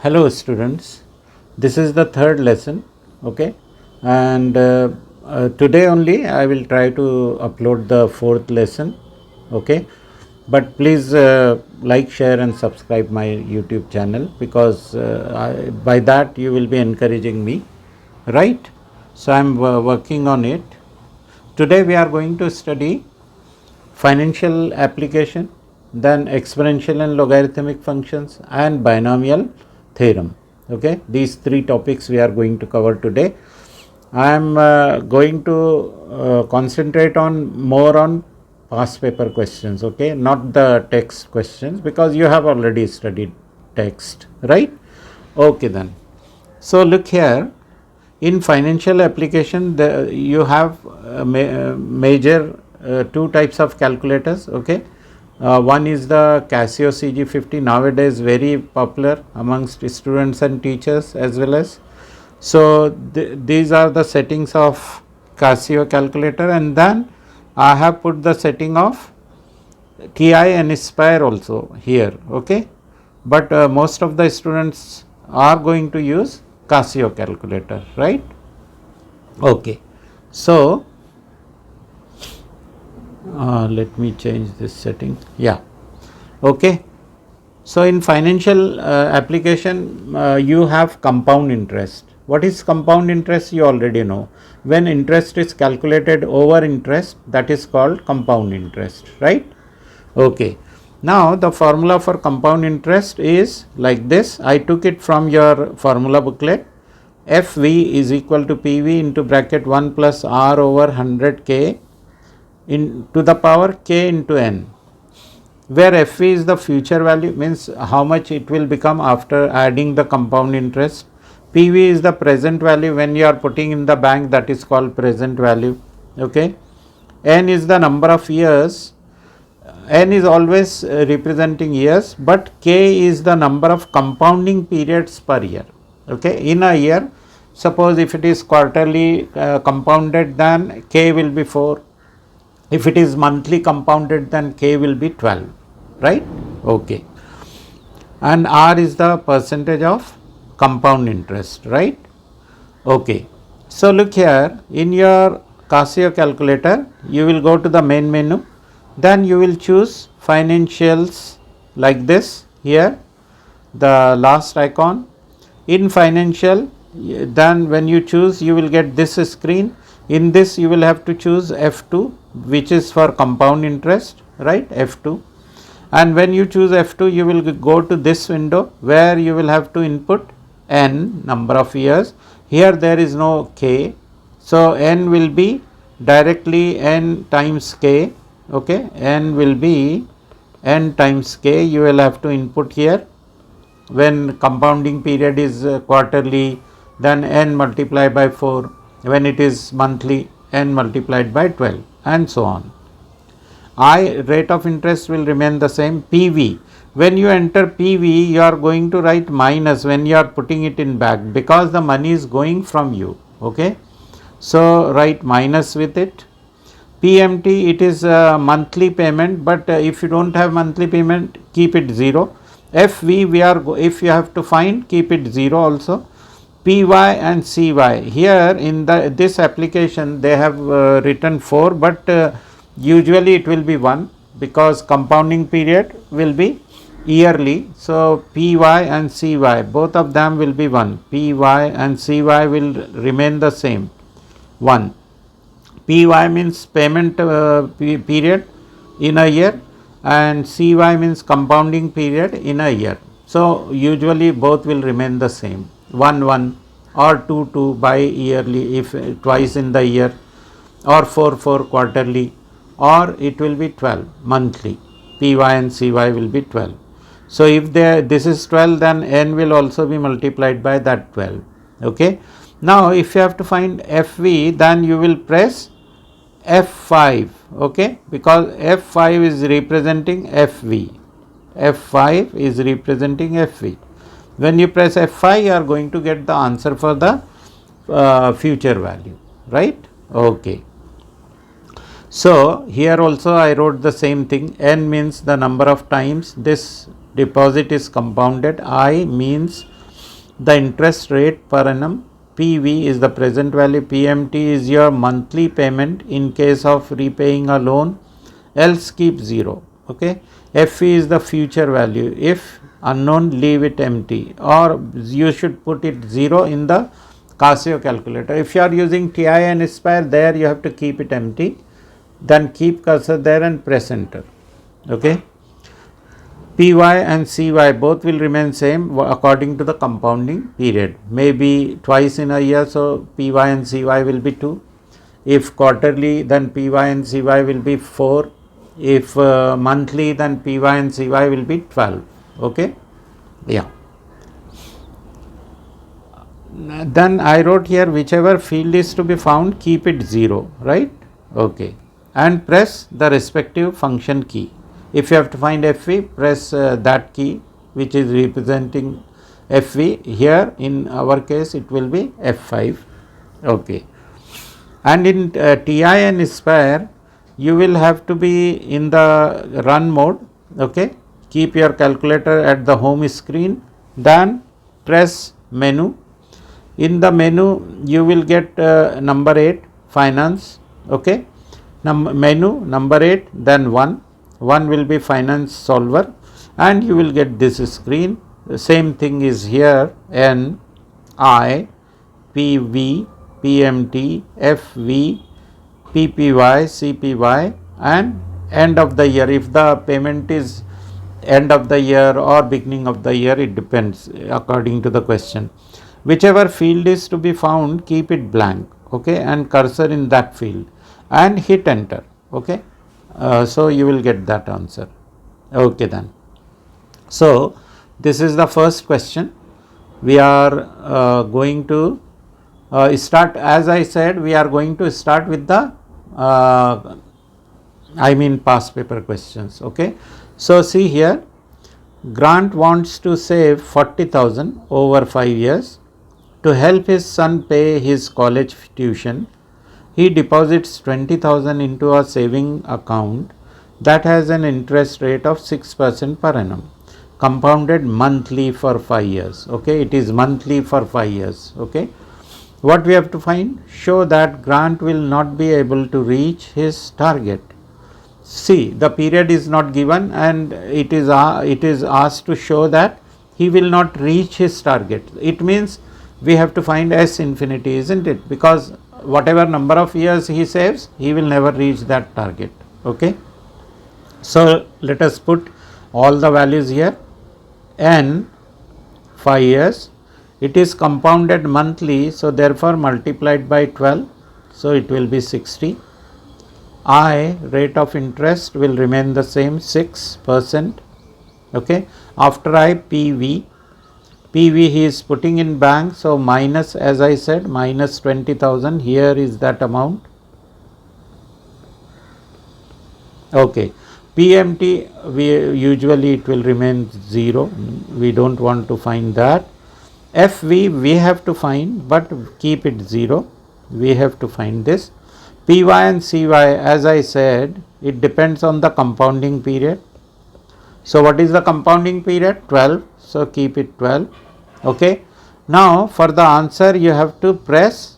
Hello students, this is the third lesson, okay, and today only I will try to upload the fourth lesson, okay, but please like, share and subscribe my YouTube channel because by that you will be encouraging me, right? So I am working on it. Today we are going to study financial application, then exponential and logarithmic functions and binomial theorem. Okay, these three topics we are going to cover today. I am going to concentrate on more on past paper questions, okay, not the text questions because you have already studied text, right? Okay then. So look here, in financial application you have major two types of calculators, okay. One is the Casio CG50, nowadays very popular amongst students and teachers as well as. So these are the settings of Casio calculator, and then I have put the setting of TI and Aspire also here, okay. But most of the students are going to use Casio calculator, right? Okay. So let me change this setting. Yeah. Okay. So in financial application you have compound interest. What is compound interest? You already know. When interest is calculated over interest, that is called compound interest, right? Okay. Now the formula for compound interest is like this. I took it from your formula booklet. FV is equal to PV into bracket 1 plus R over 100K in to the power K into N, where FV is the future value, means how much it will become after adding the compound interest. PV is the present value when you are putting in the bank, that is called present value, okay. N is the number of years. N is always representing years, but K is the number of compounding periods per year, okay. In a year, suppose if it is quarterly compounded, then K will be 4. If it is monthly compounded, then K will be 12, right? Okay. And R is the percentage of compound interest, right? Okay. So look here, in your Casio calculator, you will go to the main menu, then you will choose financials like this here, the last icon. In financial, then when you choose, you will get this screen. In this you will have to choose F2, which is for compound interest, right? F2. And when you choose F2, you will go to this window where you will have to input N, number of years. Here there is no K, so N will be directly N times K, okay. N will be N times K, you will have to input here. When compounding period is quarterly, then N multiplied by 4. When it is monthly, N multiplied by 12, and so on. I, rate of interest, will remain the same. PV, when you enter PV, you are going to write minus when you are putting it in back, because the money is going from you, okay. So write minus with it. PMT, it is a monthly payment, but if you don't have monthly payment, keep it 0. FV, if you have to find, keep it 0 also. PY and CY, here in this application they have written 4, but usually it will be 1 because compounding period will be yearly. So PY and CY, both of them will be 1. PY and CY will remain the same, 1. PY means payment period in a year, and CY means compounding period in a year. So usually both will remain the same, 1 1 or 2 2 by yearly, if twice in the year, or 4 4 quarterly, or it will be 12 monthly. PY and CY will be 12. So if this is 12, then N will also be multiplied by that 12, okay. Now if you have to find FV, then you will press F5, okay, because F5 is representing FV. F5 is representing FV. When you press F5, you are going to get the answer for the future value, right? Okay. So here also I wrote the same thing. N means the number of times this deposit is compounded. I means the interest rate per annum. PV is the present value, PMT is your monthly payment in case of repaying a loan, else keep 0. Okay. FE is the future value, if unknown leave it empty, or you should put it 0 in the Casio calculator. If you are using TI and Aspire, there you have to keep it empty, then keep cursor there and press enter. Okay. PY and CY both will remain same according to the compounding period. Maybe twice in a year, so PY and CY will be 2. If quarterly, then PY and CY will be 4. If monthly, then PY and CY will be 12. Okay. Yeah. Then I wrote here, whichever field is to be found, keep it 0, right? Okay. And press the respective function key. If you have to find FV, press that key which is representing FV. Here in our case it will be F5. Okay. And in TI and Aspire, you will have to be in the run mode. Okay. Keep your calculator at the home screen, then press menu. In the menu you will get number 8, finance. Okay. Menu number 8, then 1 will be finance solver, and you will get this screen. The same thing is here, N, I, PV, PMT, FV, PPY, CPY, and end of the year. If the payment is end of the year or beginning of the year, it depends according to the question. Whichever field is to be found, keep it blank. Okay, and cursor in that field and hit enter. Okay. So you will get that answer. Okay then. So this is the first question. We are going to start, as I said, we are going to start with the past paper questions. Okay. So see here, Grant wants to save 40,000 over 5 years to help his son pay his college tuition. He deposits 20,000 into a saving account that has an interest rate of 6% per annum, compounded monthly for 5 years. Okay, it is monthly for 5 years. Okay, what we have to find? Show that Grant will not be able to reach his target. See, the period is not given, and it is asked to show that he will not reach his target. It means we have to find S infinity, isn't it? Because whatever number of years he saves, he will never reach that target. Okay. So let us put all the values here. N 5 years, it is compounded monthly, so therefore multiplied by 12, so it will be 60. I, rate of interest, will remain the same, 6%. Okay. After I, PV he is putting in bank, so minus, as I said, minus 20,000, here is that amount. Okay. PMT, usually it will remain 0, we don't want to find that. FV we have to find, but keep it 0, we have to find this. PY and CY, as I said, it depends on the compounding period. So what is the compounding period? 12, so keep it 12. Okay. Now for the answer you have to press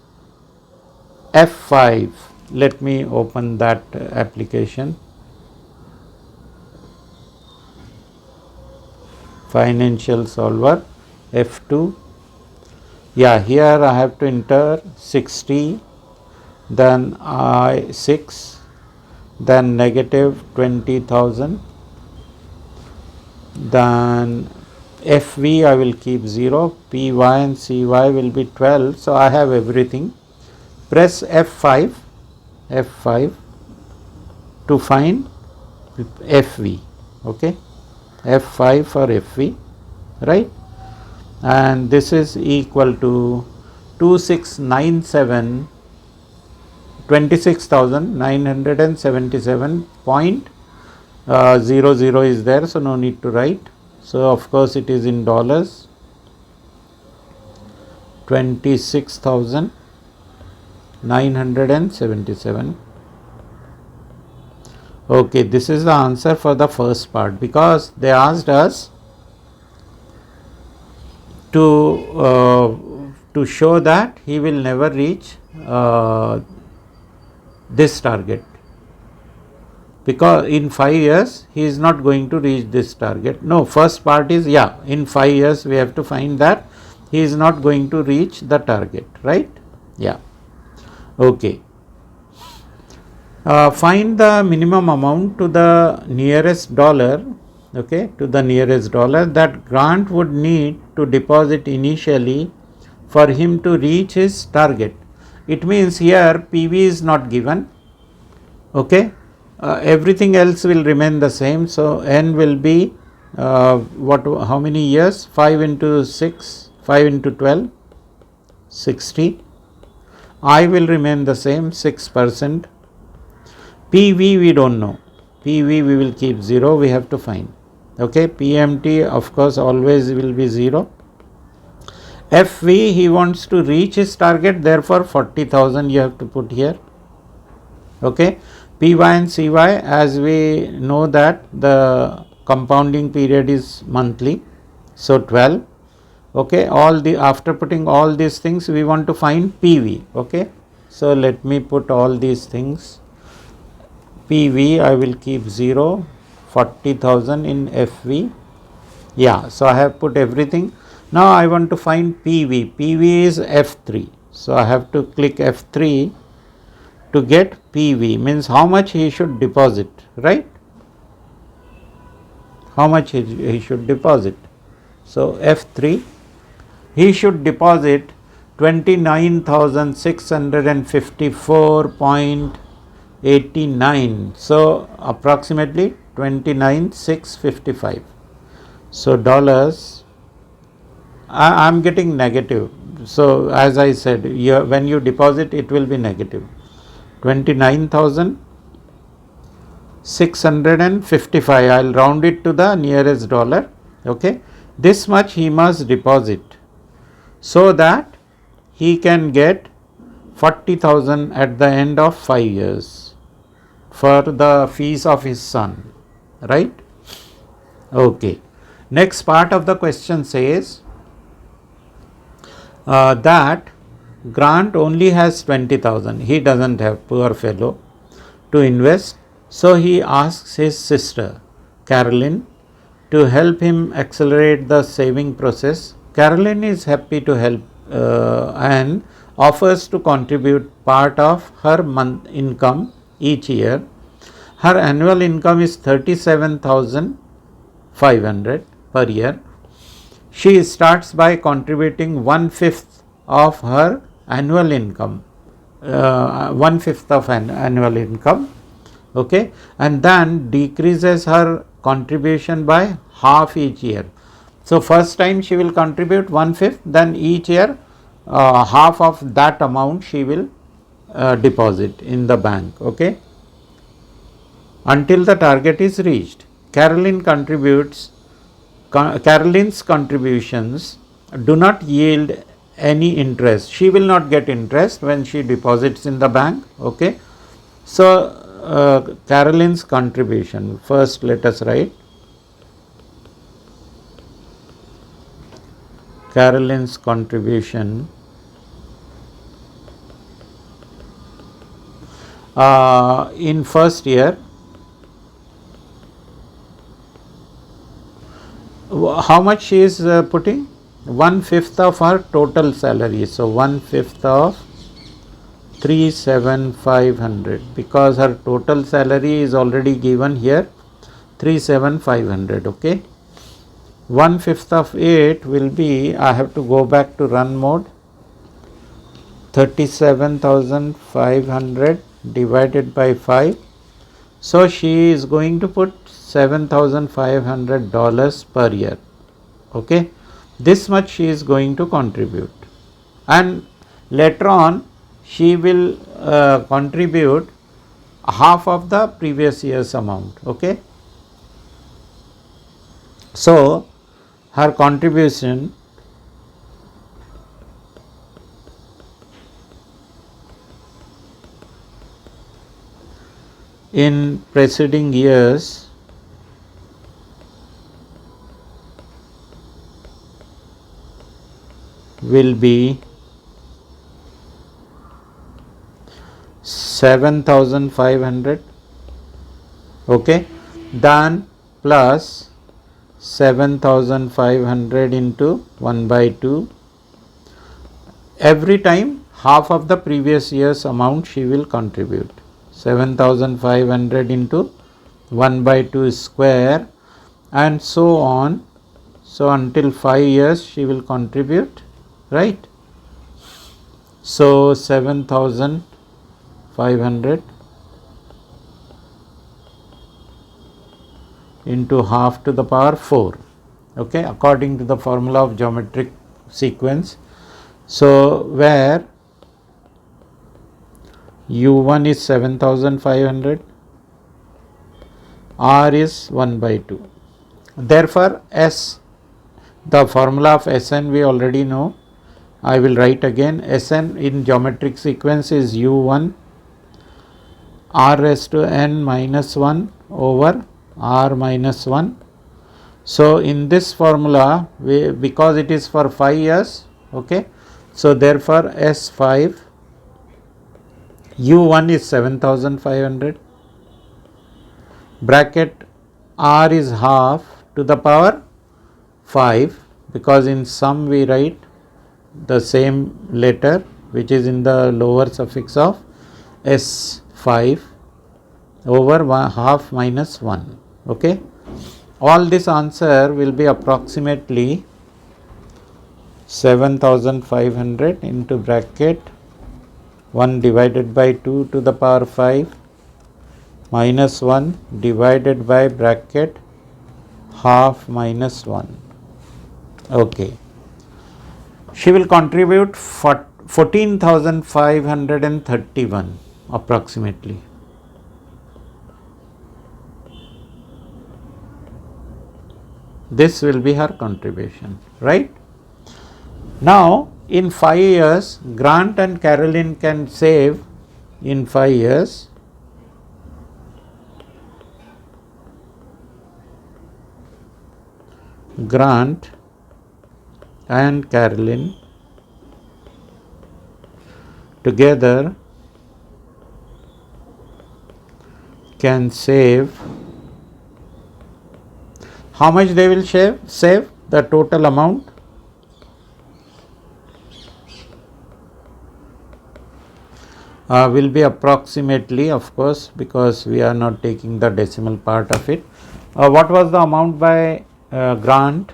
F5. Let me open that application. Financial solver, F2. Yeah, here I have to enter 60, then I6, then negative 20,000, then FV I will keep 0, PY and CY will be 12, so I have everything. Press F5 to find FV. Okay, F5 for FV, right? And this is equal to 26,977.00 is there, so no need to write. So of course it is in dollars, 26,977. Okay, this is the answer for the first part, because they asked us to show that he will never reach this target, because in 5 years he is not going to reach this target. No, first part is, yeah, in 5 years we have to find that he is not going to reach the target, right? Yeah, okay. Find the minimum amount to the nearest dollar, okay, to the nearest dollar that Grant would need to deposit initially for him to reach his target. It means here PV is not given, okay, everything else will remain the same. So n will be how many years? 5 into 6, 5 into 12, 60. I will remain the same, 6%. PV we don't know, PV we will keep 0, we have to find, okay. PMT of course always will be 0. FV he wants to reach his target, therefore 40,000 you have to put here, okay. PY and CY, as we know that the compounding period is monthly, so 12, okay. After putting all these things we want to find PV, okay. So let me put all these things. PV I will keep 0, 40,000 in FV, yeah. So I have put everything. Now I want to find PV. PV is F3, so I have to click F3 to get PV, means how much he should deposit, right? How much he should deposit. So F3, he should deposit 29,654.89, so approximately 29,655. So dollars, I am getting negative, so as I said, when you deposit it will be negative. 29,655, I will round it to the nearest dollar, okay. This much he must deposit so that he can get 40,000 at the end of 5 years for the fees of his son, right? Okay. Next part of the question says that Grant only has 20,000, he doesn't have, poor fellow, to invest. So he asks his sister Carolyn to help him accelerate the saving process. Carolyn is happy to help and offers to contribute part of her month income each year. Her annual income is 37,500 per year. She starts by contributing 1/5 of her annual income, 1/5 of an annual income, okay, and then decreases her contribution by half each year. So first time she will contribute 1/5, then each year half of that amount she will deposit in the bank, okay, until the target is reached. Carolyn's contributions do not yield any interest. She will not get interest when she deposits in the bank, okay. So Carolyn's contribution, first let us write Carolyn's contribution in first year. How much she is putting? 1/5 of her total salary. So 1/5 of 37,500, because her total salary is already given here, 37,500, okay. 1/5 of it will be, I have to go back to run mode, 37,500 divided by 5. So she is going to put $7,500 per year, okay. This much she is going to contribute, and later on she will contribute half of the previous year's amount, okay. So her contribution in preceding years will be 7,500, okay, then plus 7,500 into 1 by 2. Every time half of the previous year's amount she will contribute. 7,500 into 1 by 2 square and so on. So until 5 years she will contribute, right? So 7,500 into half to the power 4, okay, according to the formula of geometric sequence. So where U1 is 7,500, R is 1 by 2. Therefore, S, the formula of Sn we already know. I will write again. Sn in geometric sequence is U1 R raised to n minus 1 over R minus 1. So in this formula, because it is for 5 years, okay, so therefore S5 U1 is 7,500, bracket R is half to the power 5, because in sum we write the same letter which is in the lower suffix of S5 over half minus 1, okay. All this answer will be approximately 7,500 into bracket 1 divided by 2 to the power 5 minus 1 divided by bracket half minus 1, okay. She will contribute 14,531 approximately. This will be her contribution, right? Now in 5 years Grant and Caroline can save in 5 years Grant and Caroline together can save. How much they will save? The total amount will be approximately, of course, because we are not taking the decimal part of it. What was the amount by Grant?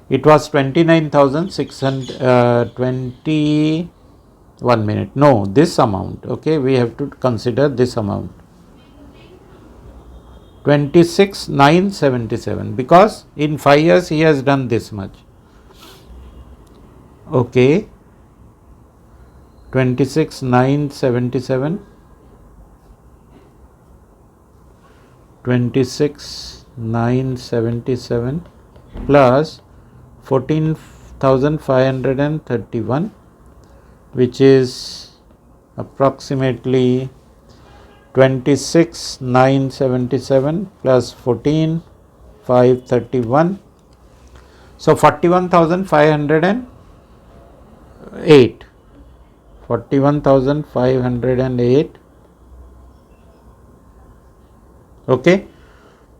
It was 29,620. 1 minute. No, this amount. Okay, we have to consider this amount. 26,977, because in 5 years he has done this much. Okay, 26,977, 26,977 plus 14,531, which is approximately 26,977 plus 14,531. So 41,508. 41,508. Okay.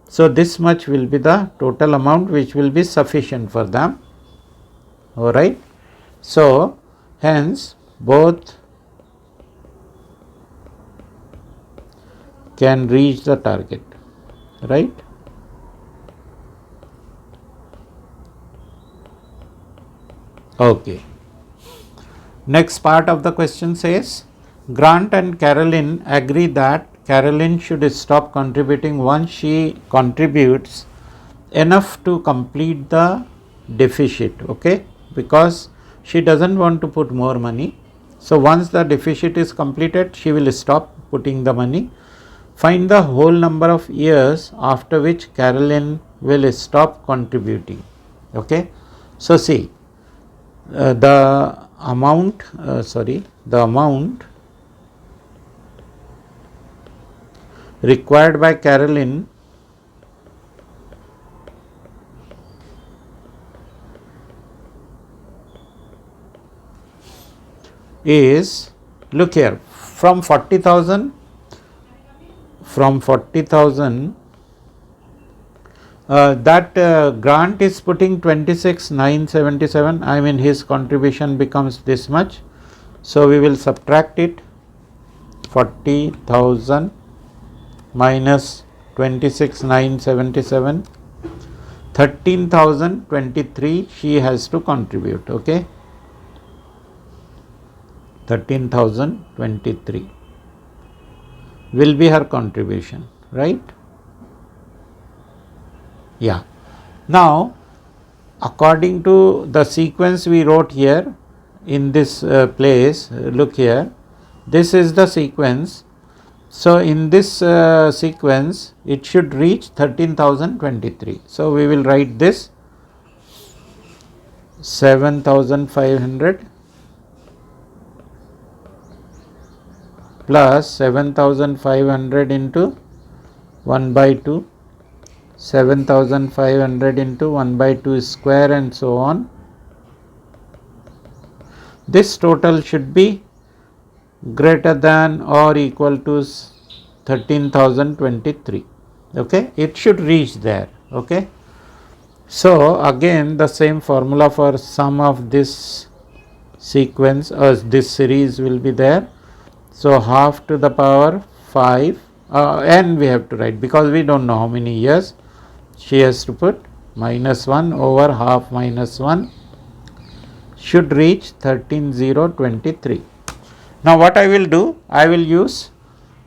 So this much will be the total amount which will be sufficient for them. All right. So hence both can reach the target, right? Okay. Next part of the question says, Grant and Caroline agree that Caroline should stop contributing once she contributes enough to complete the deficit, okay, because she doesn't want to put more money. So once the deficit is completed, she will stop putting the money. Find the whole number of years after which Caroline will stop contributing, okay. So see, the amount required by Caroline is, look here, from 40,000, that grant is putting 26,977. I mean his contribution becomes this much. So we will subtract it, 40,000 minus 26,977, 13,023 she has to contribute. Okay, 13,023 will be her contribution, right? Yeah. Now, according to the sequence we wrote here in this place, look here, this is the sequence. So, in this sequence it should reach 13,023. So, we will write this 7,500 plus 7,500 into 1 by 2, 7,500 into 1 by 2 square, and so on. This total should be greater than or equal to 13,023. Okay, it should reach there. Okay, so again the same formula for sum of this sequence or this series will be there. So half to the power 5, n we have to write because we don't know how many years. She has to put minus 1 over half minus 1 should reach 13,023. Now what I will do, I will use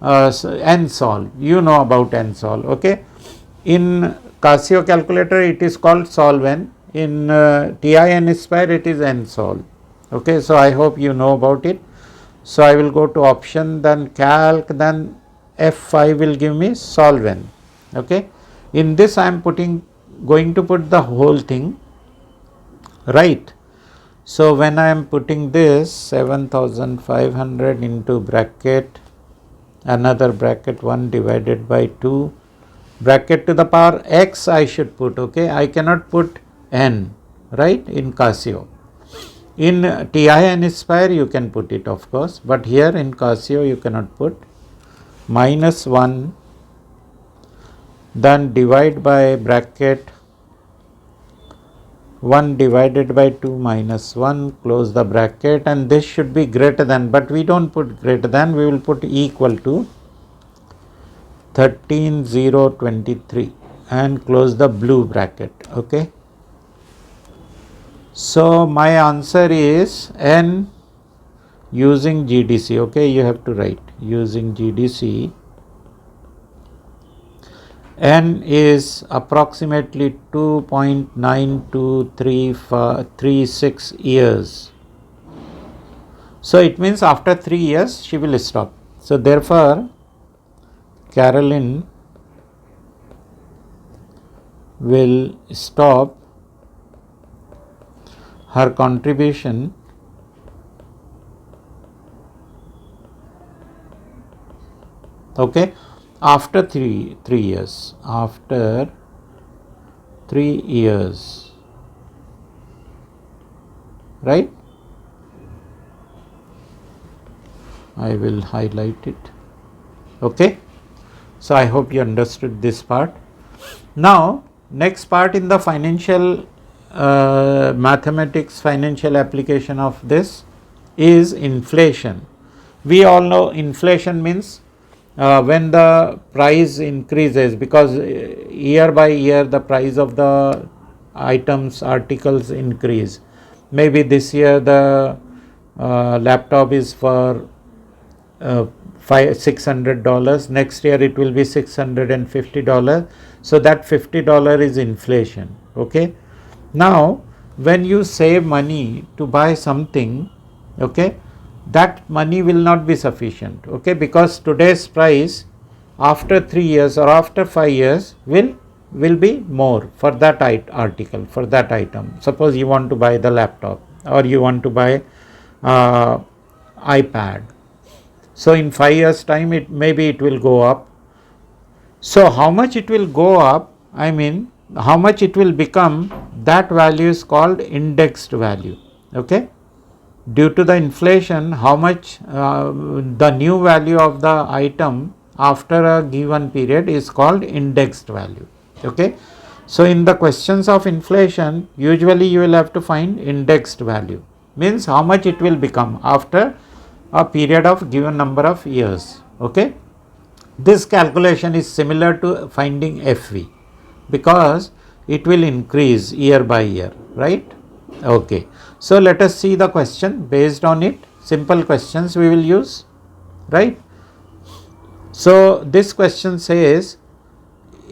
n solve. You know about n solve. Okay, in Casio calculator it is called solve n. In TI Inspire it is n solve. Okay, so I hope you know about it. So I will go to option, then calc, then F5 will give me solve n. Okay, in this I am going to put the whole thing, right? So when I am putting this 7,500 into bracket, another bracket 1 divided by 2, bracket to the power x I should put. Okay, I cannot put n, right, in Casio. In TI Inspire you can put it, of course, but here in Casio you cannot put. Minus 1, then divide by bracket 1 divided by 2 minus 1, close the bracket, and this should be greater than, but we don't put greater than, we will put equal to 13,023 and close the blue bracket. Okay, so my answer is n using GDC. Okay, you have to write using GDC. N is approximately 2.9236 years. So it means after 3 years she will stop. So therefore Carolyn will stop her contribution after 3 years. After 3 years, right? I will highlight it. Okay, so I hope you understood this part. Now next part in the financial mathematics, financial application of this is inflation. We all know inflation means when the price increases, because year by year the price of the items, articles increase. Maybe this year the laptop is for $600, next year it will be $650. So that $50 is inflation. Okay, now when you save money to buy something, okay, that money will not be sufficient. Okay, because today's price after 3 years or after 5 years will be more for that article, for that item. Suppose you want to buy the laptop or you want to buy iPad. So in 5 years time maybe it will go up. So how much it will go up, I mean how much it will become, that value is called indexed value. Okay, due to the inflation, how much the new value of the item after a given period is called indexed value. Okay. So in the questions of inflation, usually you will have to find indexed value, means how much it will become after a period of given number of years. Okay. This calculation is similar to finding FV, because it will increase year by year, right? Okay. So let us see the question based on it. Simple questions we will use, right? So this question says,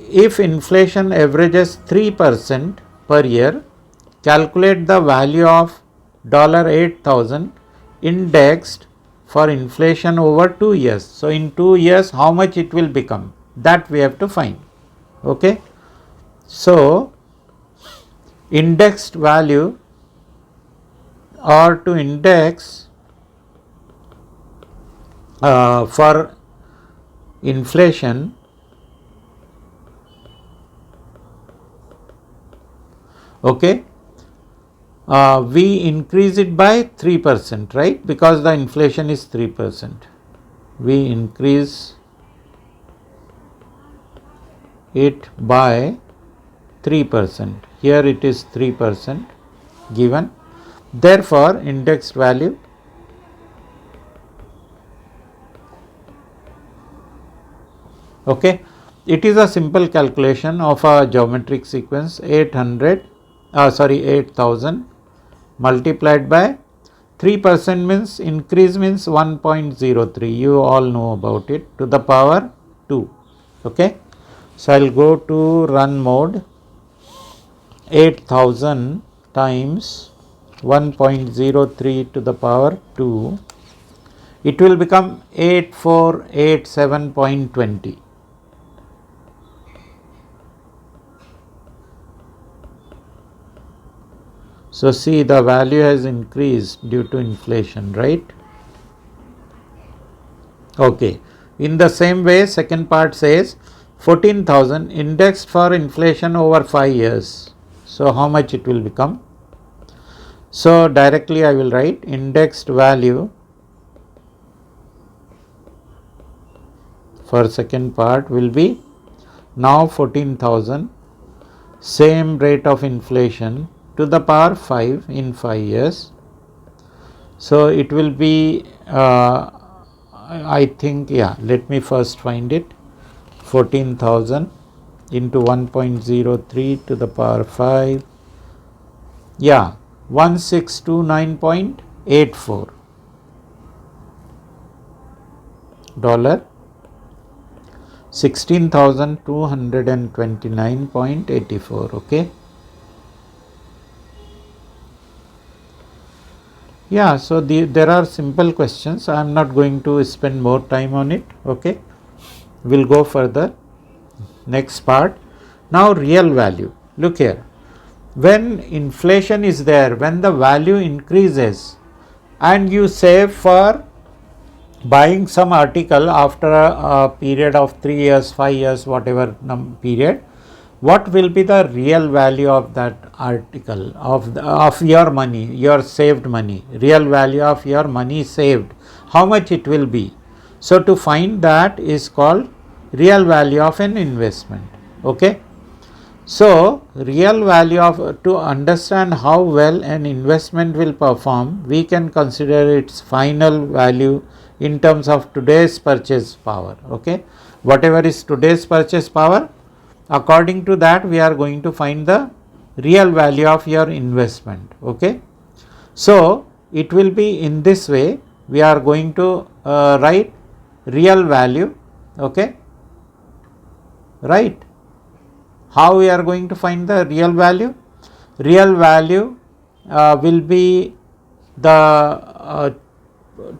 if inflation averages 3% per year, calculate the value of $8,000 indexed for inflation over 2 years. So in 2 years, how much it will become? That we have to find. Okay. So indexed value, or to index for inflation, okay, we increase it by 3%, right? Because the inflation is 3%. We increase it by 3%. Here it is 3% given. Therefore, indexed value okay. It is a simple calculation of a geometric sequence 8,000 multiplied by 3% means increase means 1.03. You all know about it, to the power 2. Okay. So I will go to run mode. 8,000 times 1.03 to the power 2, it will become 8487.20. So see, the value has increased due to inflation, right? Okay. In the same way, second part says 14,000 indexed for inflation over 5 years. So how much it will become? So directly I will write indexed value for second part will be now 14,000, same rate of inflation to the power 5 in 5 years. So it will be I think, yeah, let me first find it. 14,000 into 1.03 to the power 5, yeah, 1629.84 dollar, 16,229.84. okay. Yeah, so there are simple questions. I am not going to spend more time on it. Okay, we'll go further. Next part. Now real value. Look here. When inflation is there, when the value increases and you save for buying some article after a period of 3 years, 5 years, whatever period, what will be the real value of that article, of your money, your saved money, real value of your money saved, how much it will be? So to find that is called real value of an investment. Okay. So real value of, to understand how well an investment will perform, we can consider its final value in terms of today's purchase power. Okay. Whatever is today's purchase power, according to that we are going to find the real value of your investment. Okay. So it will be in this way. We are going to write real value. Okay. Right. How we are going to find the real value? Real value will be the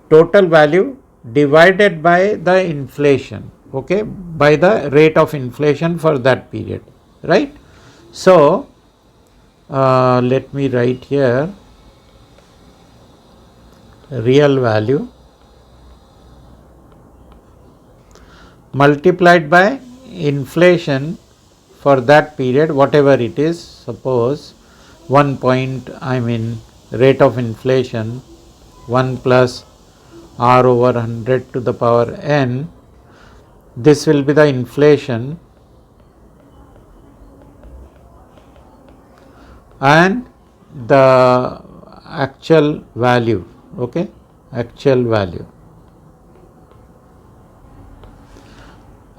total value divided by the inflation. Okay, by the rate of inflation for that period, right? So let me write here real value multiplied by inflation for that period, whatever it is. Suppose rate of inflation 1 plus r over 100 to the power n. This will be the inflation and the actual value, okay, actual value.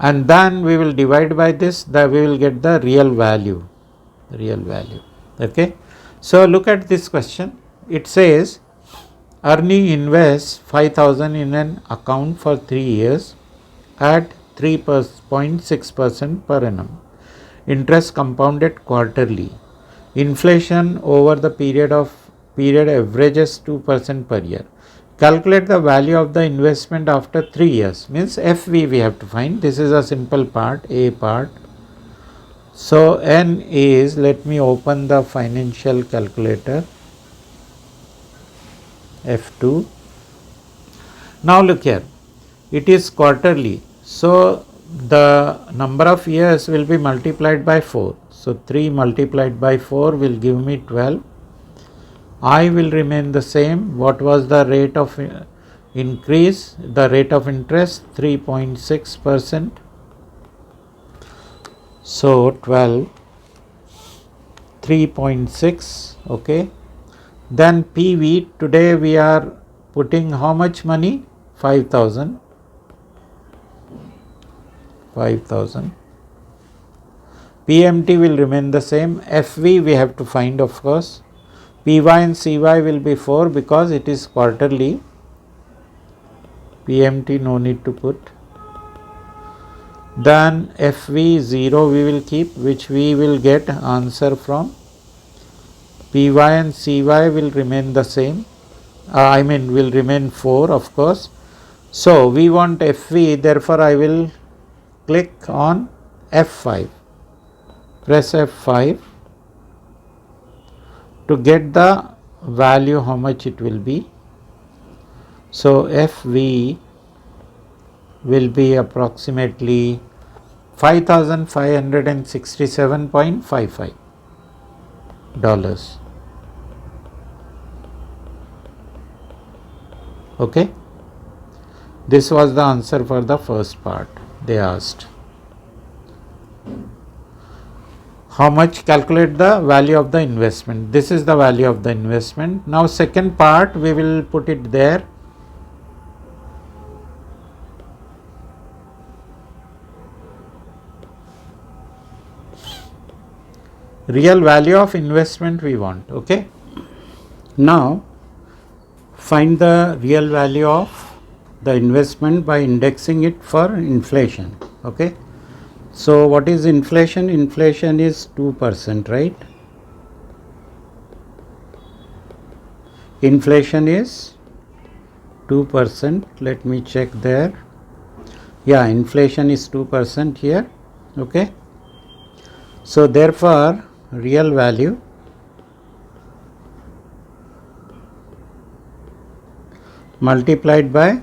And then we will divide by this, that we will get the real value, okay. So look at this question. It says Ernie invests 5,000 in an account for 3 years at 3.6% per annum. Interest compounded quarterly. Inflation over the period averages 2% per year. Calculate the value of the investment after 3 years. Means FV we have to find. This is a simple part, A part. So N is, let me open the financial calculator, F2. Now look here, it is quarterly. So the number of years will be multiplied by 4. So 3 multiplied by 4 will give me 12. I will remain the same. What was the rate of increase? The rate of interest 3.6%. So 12, 3.6, okay. Then PV, today we are putting how much money? 5,000. PMT will remain the same. FV we have to find, of course. PY and CY will be 4 because it is quarterly. PMT no need to put. Then FV 0 we will keep, which we will get answer from. PY and CY will remain the same. Will remain 4, of course. So we want FV, therefore I will click on F5. Press F5 to get the value how much it will be. So FV will be approximately 5,567.55 dollars. Okay, this was the answer for the first part. They asked how much, calculate the value of the investment. This is the value of the investment. Now second part we will put it there. Real value of investment we want, okay. Now find the real value of the investment by indexing it for inflation, okay. So what is inflation? Inflation is 2%, right? Inflation is 2%. Let me check there. Yeah, inflation is 2% here, okay. So therefore real value multiplied by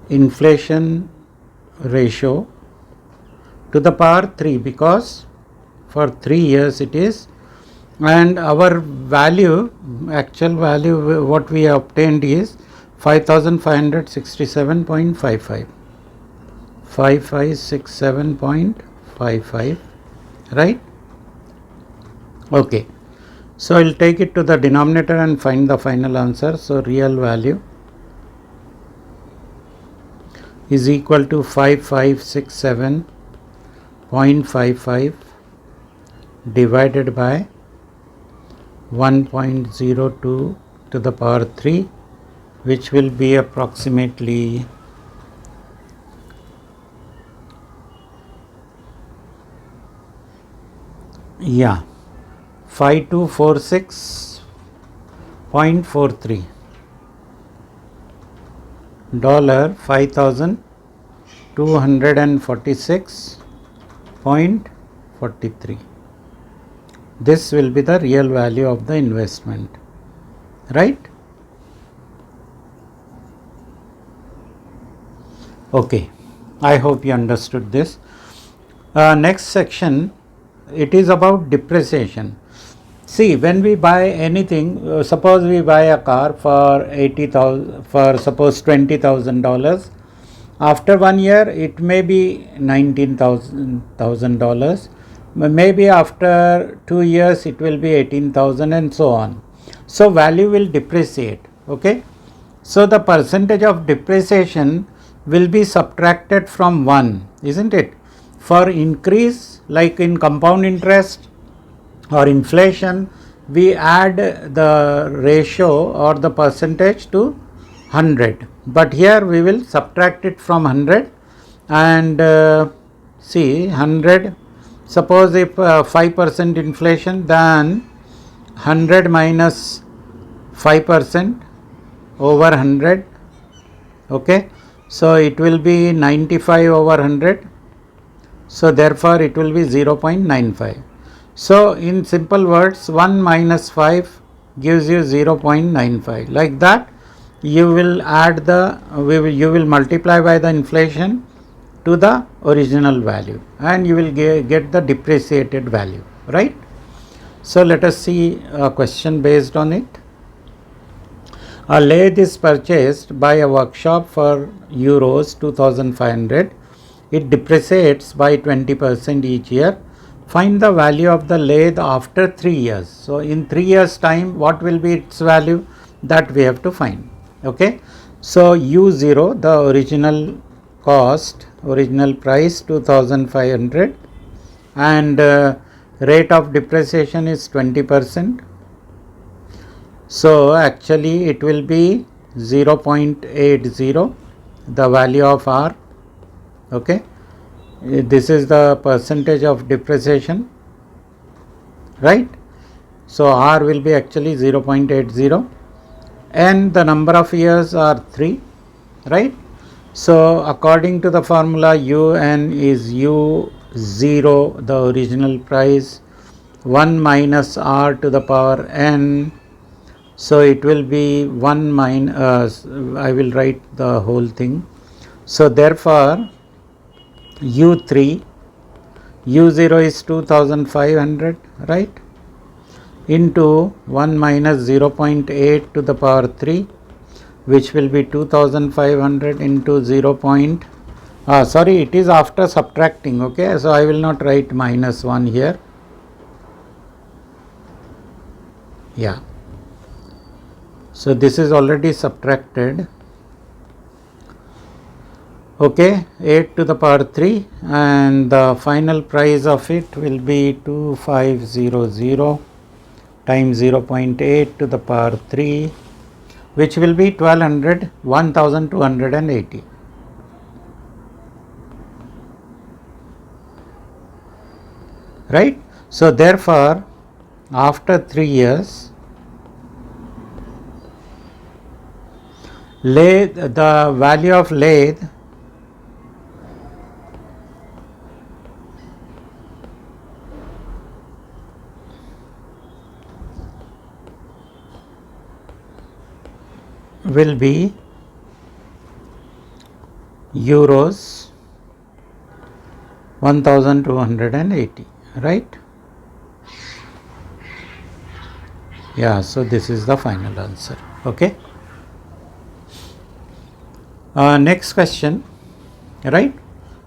inflation ratio to the power 3, because for 3 years it is, and our value, actual value what we obtained is 5,567.55, 5567.55, right? Okay, so I will take it to the denominator and find the final answer. So real value is equal to 5567.55 divided by 1.02 to the power 3, which will be approximately 5246.43 $5,246.43. This will be the real value of the investment, right? Okay, I hope you understood this. Next section, it is about depreciation. See, when we buy anything, suppose we buy a car for 80,000, for suppose $20,000. After 1 year, it may be $19,000. Maybe after 2 years, it will be 18,000 and so on. So value will depreciate. Okay. So the percentage of depreciation will be subtracted from 1, isn't it? For increase, like in compound interest or inflation, we add the ratio or the percentage to 100, but here we will subtract it from 100 and see 100, suppose if 5% inflation, then 100 minus 5% over 100. Okay, so it will be 95 over 100, so therefore it will be 0.95. So in simple words, 1 minus 5 gives you 0.95. Like that, you will add the, you will multiply by the inflation to the original value and you will get the depreciated value, right? So let us see a question based on it. A lathe is purchased by a workshop for euros 2,500. It depreciates by 20% each year. Find the value of the lathe after 3 years. So in 3 years time, what will be its value? That we have to find. Okay. So U0, the original cost, original price 2,500 and rate of depreciation is 20%. So actually it will be 0.80, the value of R. Okay, this is the percentage of depreciation, right? So R will be actually 0.80 and the number of years are 3, right? So according to the formula, UN is U0, the original price, 1 minus R to the power N. So it will be 1 minus, I will write the whole thing. So therefore U3, U0 is 2,500, right? Into 1 minus 0.8 to the power 3, which will be 2,500 into 0. Sorry, it is after subtracting. Okay, so I will not write minus 1 here. Yeah. So this is already subtracted. Okay, 8 to the power 3 and the final price of it will be 2500 times 0.8 to the power 3, which will be 1280. Right? So therefore, after 3 years, lathe, the value of lathe will be euros 1280, right? Yeah, so this is the final answer. Okay. Next question, right?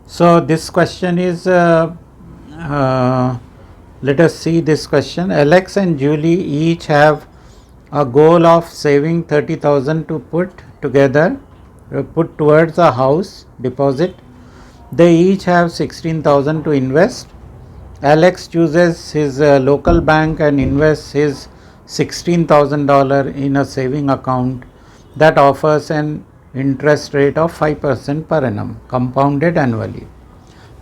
So this question is, let us see this question. Alex and Julie each have a goal of saving 30,000 to put towards a house deposit. They each have 16,000 to invest. Alex chooses his local bank and invests his $16,000 in a saving account that offers an interest rate of 5% per annum, compounded annually.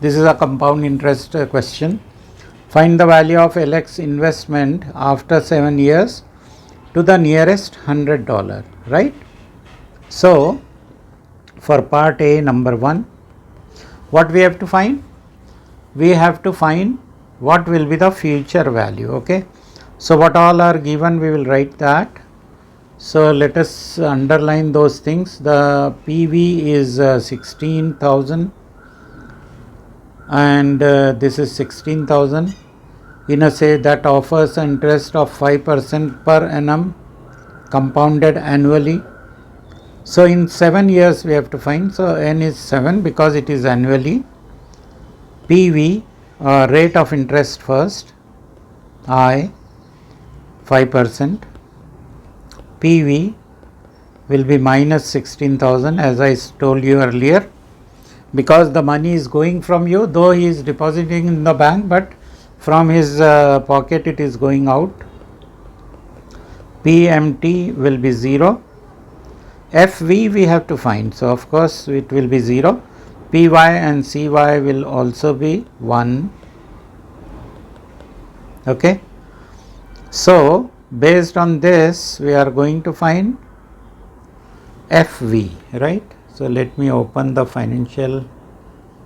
This is a compound interest question. Find the value of Alex investment after 7 years to the nearest $100, right? So for part A, number 1, what we have to find? We have to find what will be the future value. Okay, so what all are given, we will write that. So let us underline those things. The PV is 16,000 and this is 16,000 in a say that offers interest of 5% per annum compounded annually. So in 7 years we have to find, so n is 7 because it is annually. PV, rate of interest first, I 5%, PV will be minus 16,000 as I told you earlier, because the money is going from you, though he is depositing in the bank, but from his pocket it is going out. PMT will be 0. FV we have to find, so of course it will be 0. PY and CY will also be 1. Okay. So based on this we are going to find FV, right? So let me open the financial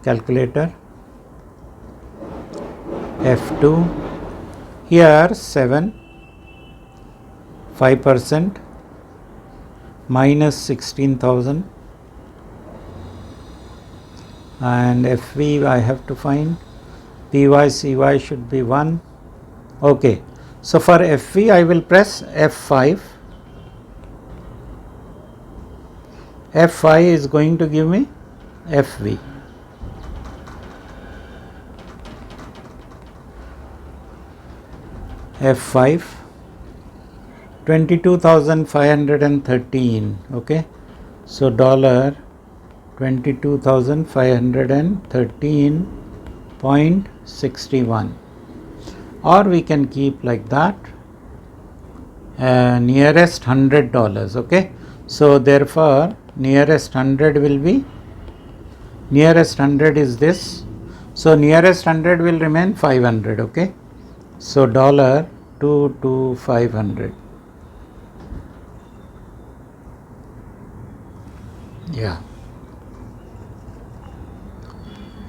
calculator. F2, here 7, 5% minus 16,000, and FV I have to find. PY, CY should be 1. Okay, so for FV I will press F5. F5 is going to give me FV. F5 22,513. okay, so dollar 22,513.61, or we can keep like that, nearest $100. okay, so therefore nearest 100 will be, nearest 100 is this, so nearest 100 will remain 500. okay, so dollar 22500. Yeah.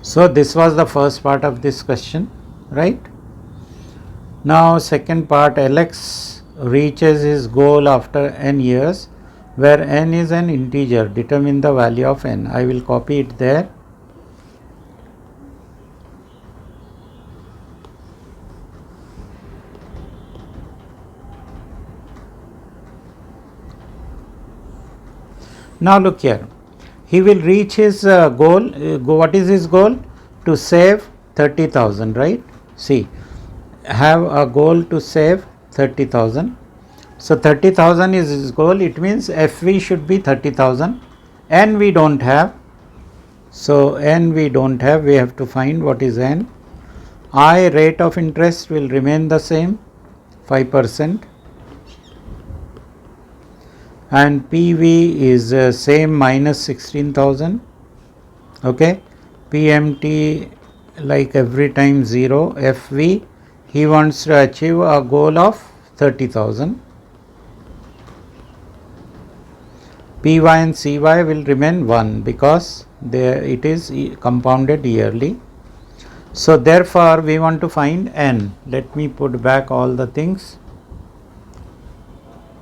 So this was the first part of this question, right? Now second part, Alex reaches his goal after n years, where n is an integer. Determine the value of n. I will copy it there. Now look here, he will reach his goal. What is his goal? To save 30,000, right? See, have a goal to save 30,000. So 30,000 is his goal. It means FV should be 30,000. N we don't have. So N we don't have. We have to find what is N. I, rate of interest, will remain the same, 5%. And PV is same, minus 16,000. okay, PMT like every time 0. FV, he wants to achieve a goal of 30,000. PY and CY will remain 1 because it is compounded yearly. So therefore we want to find N. Let me put back all the things.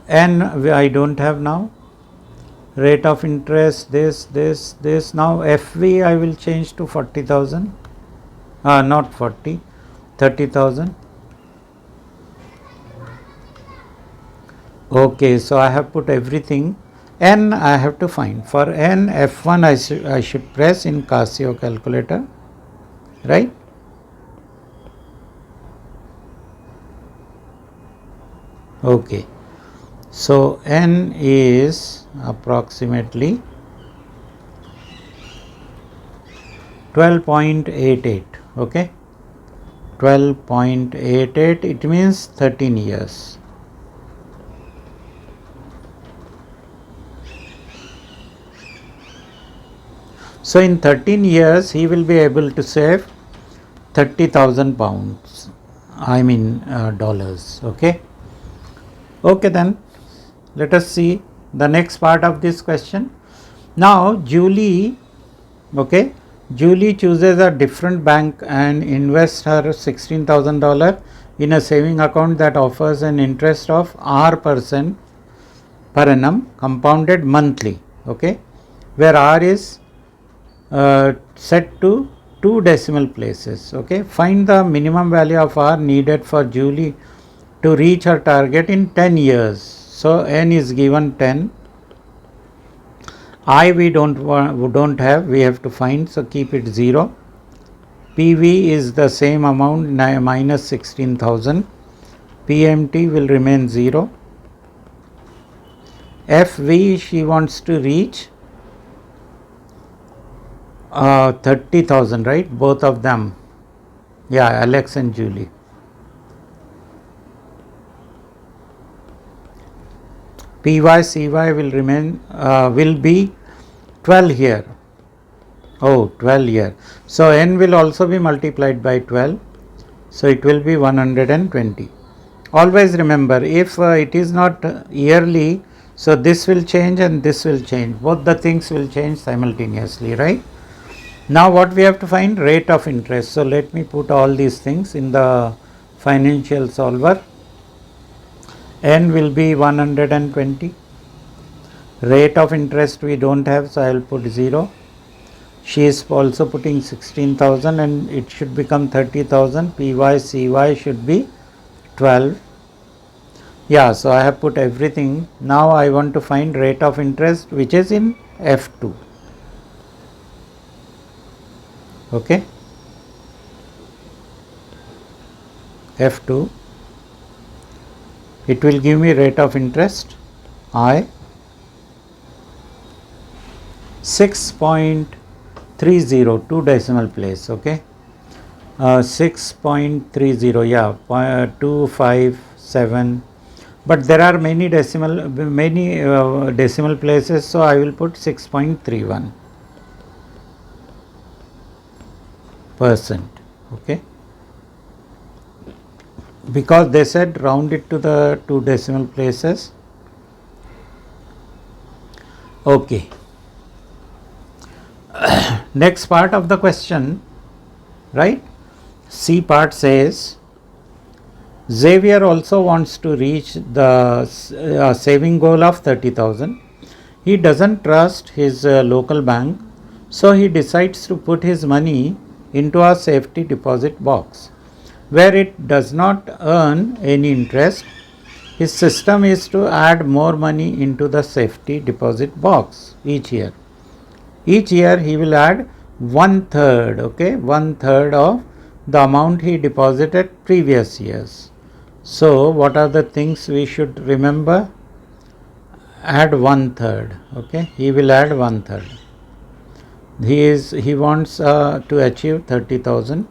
N I don't have now. Rate of interest, this. Now FV I will change to 40,000. Not 40, 30,000. Okay, so I have put everything. N I have to find. For N, F1 I should press in Casio calculator, right? Okay. So N is approximately 12.88. okay, 12.88, it means 13 years. So in 13 years he will be able to save 30,000 pounds, I mean dollars. Okay. Okay, then let us see the next part of this question. Now Julie, okay, Julie chooses a different bank and invests her $16,000 in a saving account that offers an interest of R% per annum compounded monthly, okay, where R is set to 2 decimal places. Okay, find the minimum value of R needed for Julie to reach her target in 10 years. So n is given 10. I we don't have, we have to find, so keep it 0. PV is the same amount, minus 16,000. PMT will remain 0. FV she wants to reach 30,000, right? Both of them. Yeah, Alex and Julie. PY, CY will remain, will be 12 here. Oh, 12 here. So n will also be multiplied by 12. So it will be 120. Always remember, if it is not yearly, so this will change and this will change. Both the things will change simultaneously, right? Now what we have to find? Rate of interest. So let me put all these things in the financial solver. N will be 120. Rate of interest we don't have, so I will put 0. She is also putting 16,000 and it should become 30,000. PY, CY should be 12. Yeah, so I have put everything. Now I want to find rate of interest, which is in F2. Okay. F2. It will give me rate of interest I 6.30, 2 decimal place. Okay. 6.30, yeah, 257. But there are many decimal places, so I will put 6.31%. Okay, because they said round it to the 2 decimal places. Okay. Next part of the question, right? C part says Xavier also wants to reach the saving goal of 30,000. He doesn't trust his local bank, so he decides to put his money into a safety deposit box where it does not earn any interest. His system is to add more money into the safety deposit box each year. Each year he will add 1/3, okay, 1/3 of the amount he deposited previous years. So what are the things we should remember? Add 1/3, okay, he will add 1/3. He wants to achieve 30,000,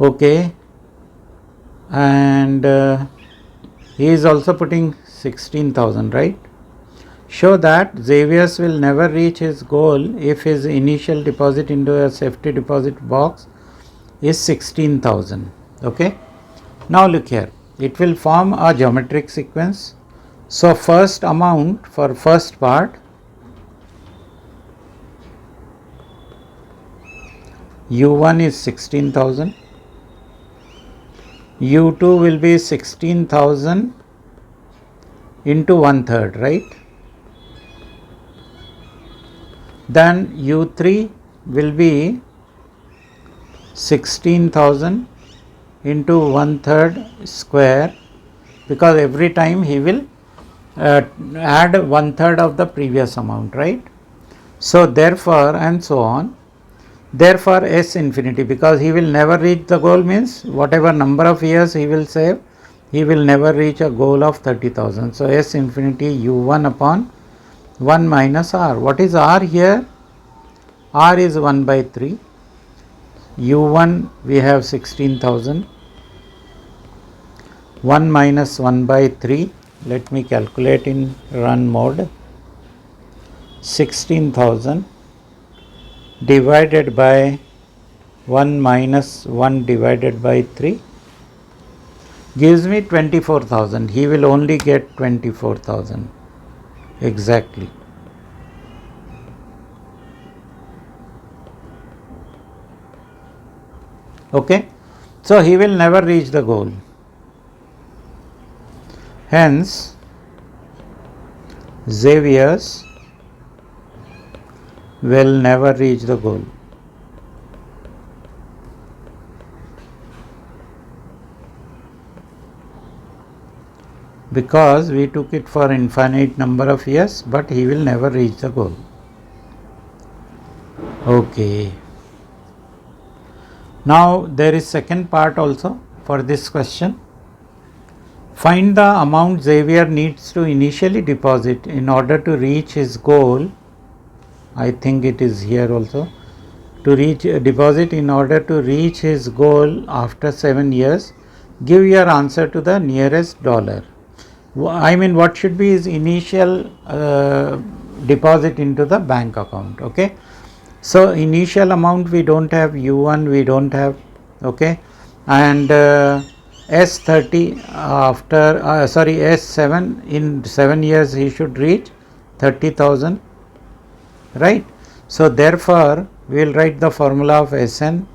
okay, and he is also putting 16,000, right? Show that Xavier's will never reach his goal if his initial deposit into a safety deposit box is 16,000. Okay. Now look here, it will form a geometric sequence. So first amount for first part, U1 is 16,000, U2 will be 16,000 into 1/3, right? Then U3 will be 16,000 into 1/3 square, because every time he will add 1/3 of the previous amount, right? So therefore, and so on. Therefore S infinity, because he will never reach the goal, means whatever number of years he will save, he will never reach a goal of 30,000. So S infinity U1 upon 1 minus R. What is R here? R is 1/3. U1 we have 16,000. 1 minus 1/3. Let me calculate in run mode. 16,000 divided by 1 minus 1 divided by 3 gives me 24,000. He will only get 24,000 exactly. Okay, so he will never reach the goal. Hence, Xavier's will never reach the goal. because we took it for infinite number of years, but he will never reach the goal. Okay. Now there is second part also for this question. Find the amount Xavier needs to initially deposit in order to reach his goal. I think it is here also. To reach deposit in order to reach his goal after 7 years. Give your answer to the nearest dollar. I mean, what should be his initial deposit into the bank account? Okay. So initial amount we don't have, U1 we don't have, okay, and S30 after S7 in 7 years he should reach 30,000, right? So therefore we will write the formula of Sn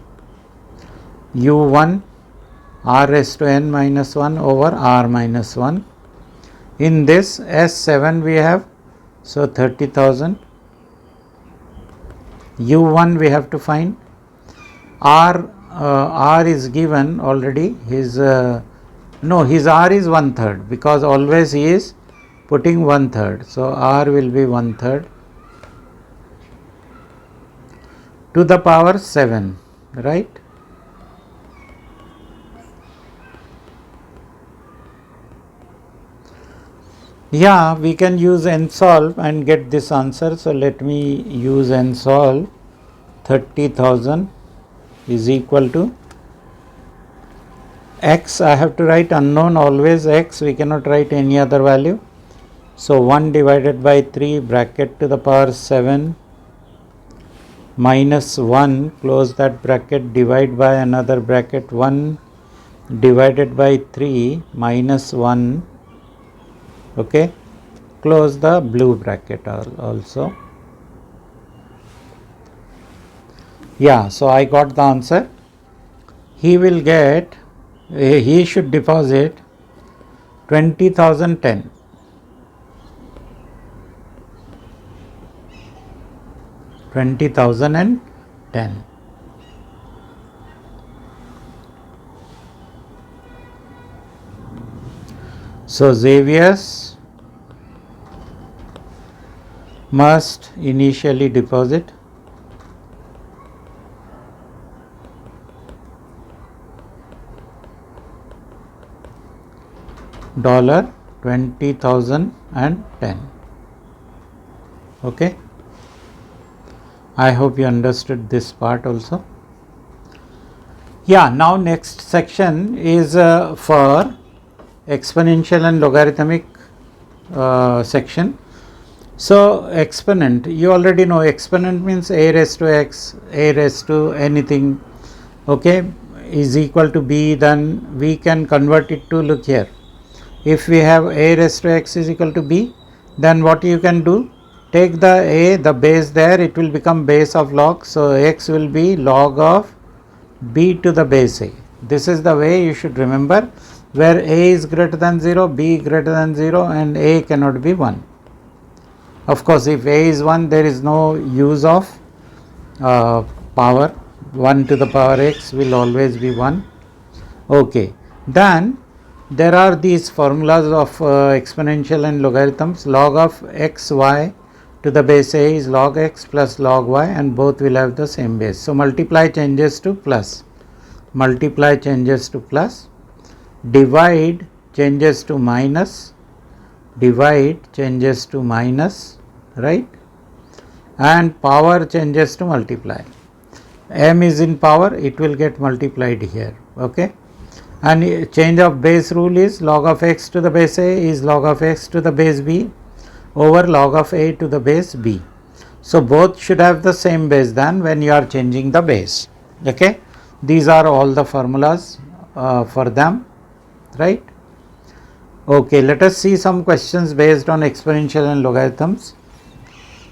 U1 R raised to n minus 1 over R minus 1. In this S7 we have, so 30,000. U1 we have to find. R is given already. His R is 1/3 because always he is putting 1/3. So R will be 1/3 to the power 7, right? Yeah, we can use nsolve and get this answer. So let me use nsolve. 30,000 is equal to x. I have to write unknown always x. We cannot write any other value. So 1 divided by 3 bracket to the power 7 minus 1, close that bracket, divide by another bracket, 1 divided by 3 minus 1. Okay, close the blue bracket also. Yeah, so I got the answer. He will get, he should deposit 20,010. $20,010. So Xavier's must initially deposit $20,010. Okay, I hope you understood this part also. Yeah, now next section is for exponential and logarithmic section. So exponent, you already know exponent means a raised to x, a raised to anything, okay, is equal to b. Then we can convert it to, look here, if we have a raised to x is equal to b, then what you can do, take the base there, it will become base of log. So x will be log of b to the base a. This is the way you should remember, where a is greater than 0, b greater than 0 and a cannot be 1. Of course, if a is 1, there is no use of power. 1 to the power x will always be 1. Okay, then there are these formulas of exponential and logarithms. Log of xy to the base a is log x plus log y, and both will have the same base. So multiply changes to plus, multiply changes to plus, divide changes to minus, divide changes to minus, right, and power changes to multiply. M is in power, it will get multiplied here. Okay, and change of base rule is log of x to the base a is log of x to the base b over log of a to the base b. So both should have the same base then when you are changing the base. Okay, these are all the formulas for them, right? Okay, let us see some questions based on exponential and logarithms.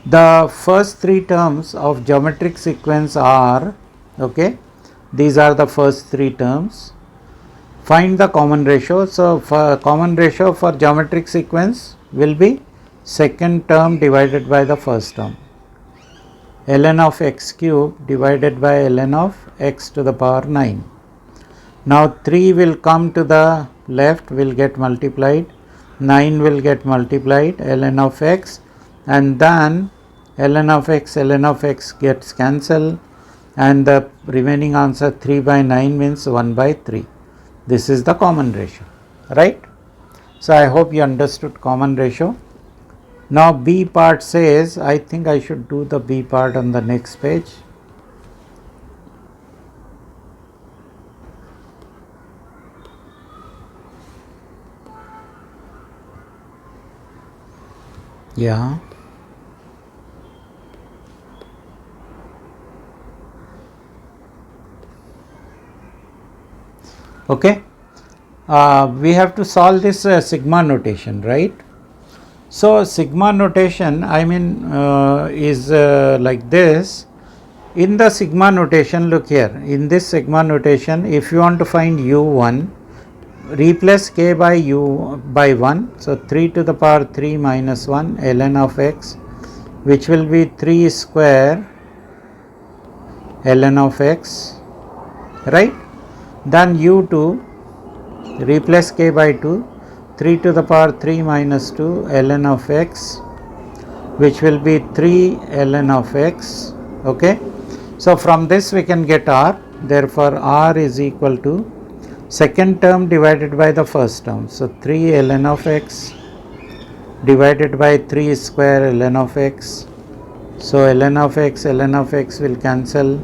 The first three terms of geometric sequence are, okay, these are the first three terms. Find the common ratio. So for common ratio for geometric sequence will be second term divided by the first term, ln of x cube divided by ln of x to the power 9. Now 3 will come to the left, will get multiplied. 9 will get multiplied ln of x, and then ln of x gets cancelled, and the remaining answer 3 by 9 means 1 by 3. This is the common ratio, right? So I hope you understood common ratio. Now B part says, I think I should do the B part on the next page. Yeah. Okay. We have to solve this sigma notation, right? So sigma notation, I mean, is like this. In the sigma notation, look here, in this sigma notation, if you want to find u1, replace k by u by 1, so 3 to the power 3 minus 1 ln of x, which will be 3 square ln of x, right? Then u2, replace k by 2, 3 to the power 3 minus 2 ln of x, which will be 3 ln of x, okay? So from this we can get r, therefore r is equal to second term divided by the first term, so 3 ln of x divided by 3 square ln of x, so ln of x will cancel,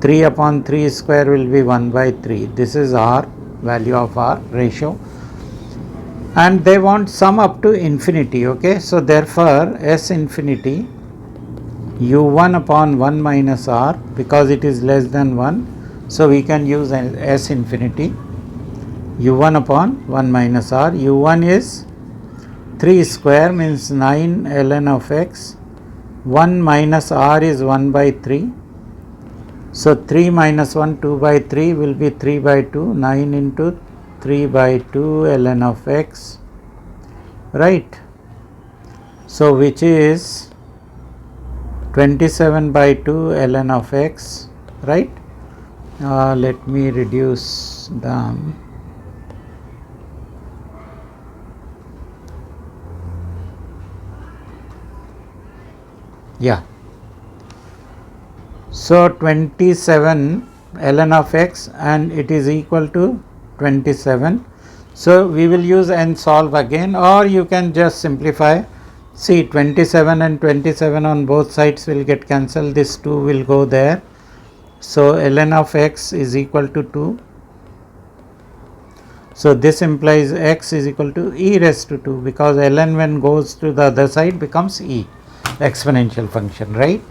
3 upon 3 square will be 1 by 3, this is r, value of r ratio, and they want sum up to infinity, okay? So therefore s infinity u1 upon 1 minus r, because it is less than 1, so we can use s infinity u1 upon 1 minus r. u1 is 3 square means 9 ln of x, 1 minus r is 1 by 3, so 3 minus 1 2 by 3 will be 3 by 2, 9 into 3 by 2 ln of x, right? So which is 27 by 2 ln of x, right? Let me reduce them. Yeah. So 27 ln of x, and it is equal to 27. So we will use and solve again, or you can just simplify. See, 27 and 27 on both sides will get cancelled, this 2 will go there. So ln of x is equal to 2. So this implies x is equal to e raised to 2, because ln when goes to the other side becomes e, exponential function, right?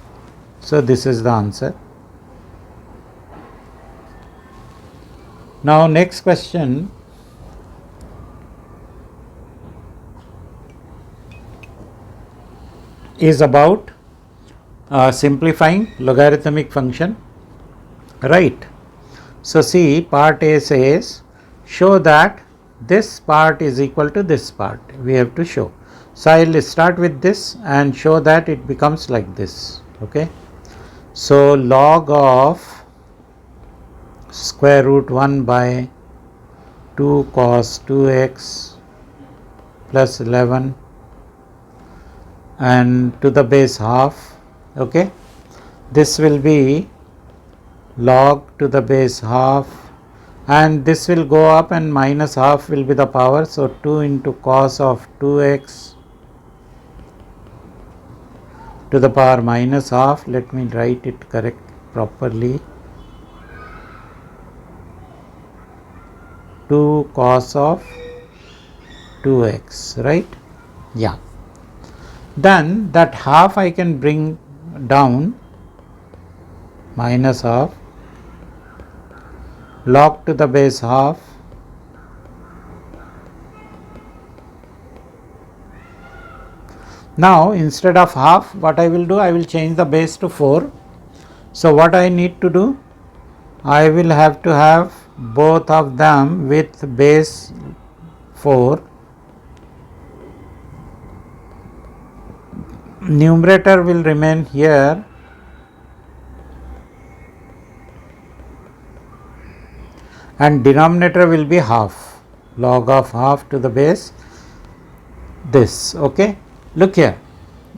So this is the answer. Now next question. Is about simplifying logarithmic function, right? So see, part A says show that this part is equal to this part, we have to show. So I will start with this and show that it becomes like this, okay? So log of square root 1 by 2 cos 2x plus 11 and to the base half, okay? This will be log to the base half, and this will go up and minus half will be the power, so 2 into cos of 2x to the power minus half. Let me write it correct properly. 2 cos of 2x, right? Yeah. Then that half I can bring down, minus half, log to the base half, now instead of half, what I will do, I will change the base to 4. So what I need to do, I will have to have both of them with base 4. Numerator will remain here, and denominator will be half, log of half to the base this. Okay, look here,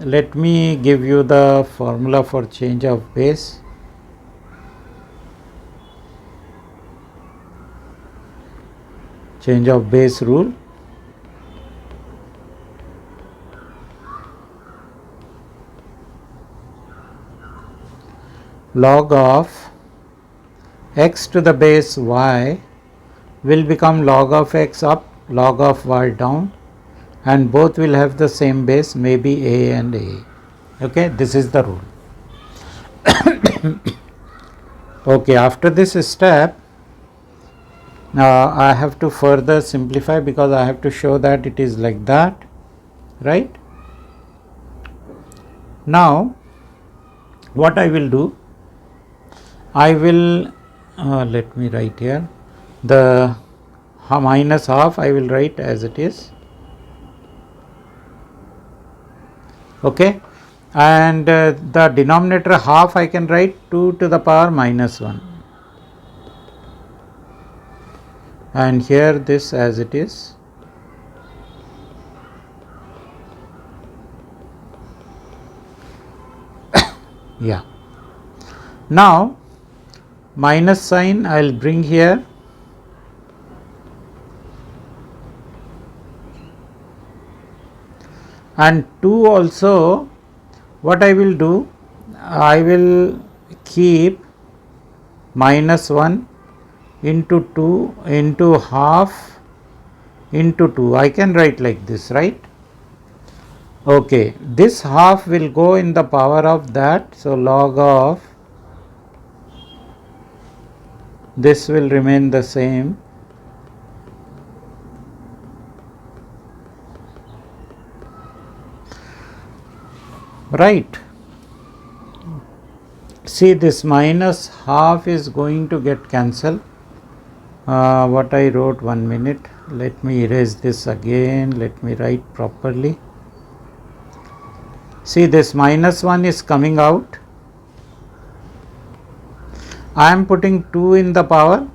let me give you the formula for change of base. Change of base rule. Log of x to the base y will become log of x up, log of y down, and both will have the same base, maybe a and a. Okay, this is the rule. Okay, after this step, I have to further simplify because I have to show that it is like that, right? Now, what I will do, I will let me write here the minus half, I will write as it is. Okay, and the denominator half I can write 2 to the power minus 1, and here this as it is. Yeah, now minus sign I will bring here, and 2 also, what I will do, I will keep minus 1 into 2 into half into 2, I can write like this, right? Okay, this half will go in the power of that, so log of this will remain the same, right? See, this minus half is going to get cancelled. What I wrote, 1 minute, let me erase this again, let me write properly. See, this minus 1 is coming out, I am putting 2 in the power,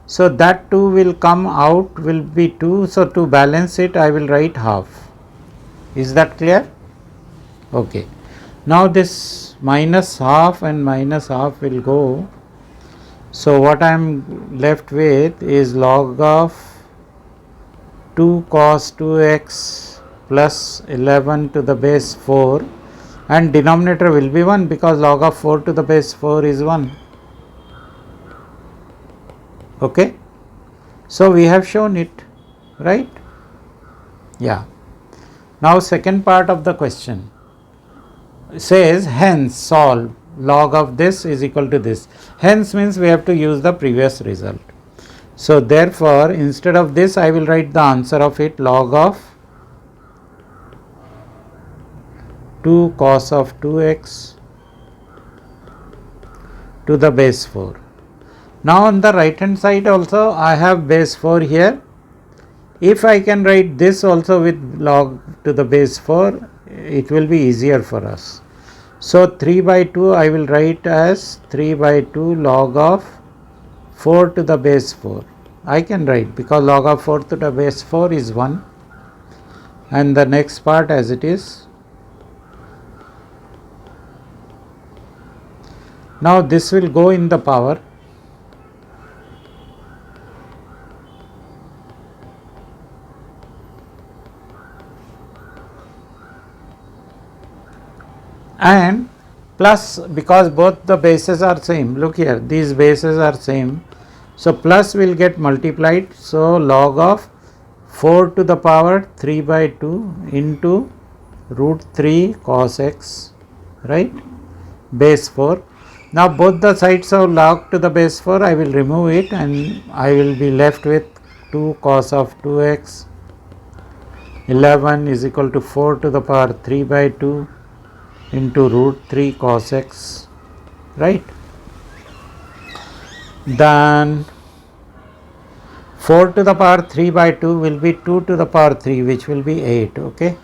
so that 2 will come out, will be 2, so to balance it I will write half. Is that clear? Okay, now this minus half and minus half will go, so what I am left with is log of 2 cos 2x plus 11 to the base 4, and denominator will be 1 because log of 4 to the base 4 is 1. Okay, so we have shown it, right? Yeah. Now second part of the question says, hence solve log of this is equal to this. Hence means we have to use the previous result. So therefore, instead of this I will write the answer of it, log of 2 cos of 2x to the base 4. Now on the right hand side also I have base 4 here. If I can write this also with log to the base 4, it will be easier for us. So 3 by 2 I will write as 3 by 2 log of 4 to the base 4. I can write because log of 4 to the base 4 is 1, and the next part as it is. Now this will go in the power, and plus, because both the bases are same, look here, these bases are same, so plus will get multiplied, so log of 4 to the power 3 by 2 into root 3 cos x, right, base 4. Now both the sides of log to the base 4 I will remove it, and I will be left with 2 cos of 2x 11 is equal to 4 to the power 3 by 2 into root 3 cos x, right? Then 4 to the power 3 by 2 will be 2 to the power 3, which will be 8. Okay,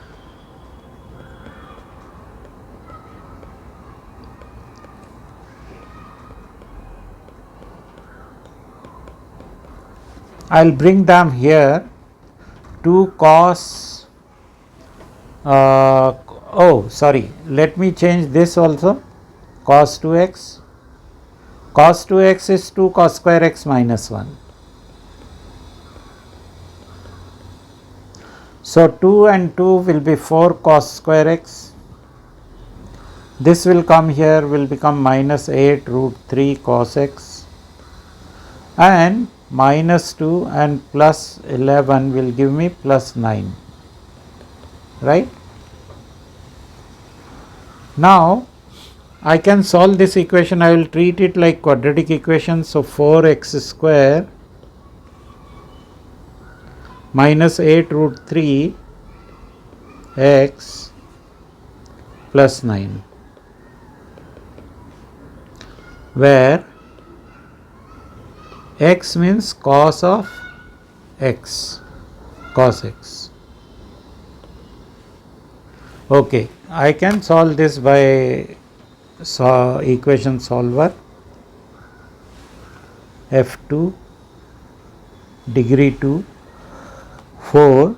I will bring them here. 2 cos oh sorry, let me change this also. Cos 2x. Cos 2x is 2 cos square x minus 1. So 2 and 2 will be 4 cos square x. This will come here, will become minus 8 root 3 cos x, and minus 2 and plus 11 will give me plus 9, right? Now I can solve this equation. I will treat it like quadratic equation. So 4x square minus 8 root 3 x plus 9, where x means cos of x, cos x. Okay, I can solve this by equation solver. F2 degree 2 4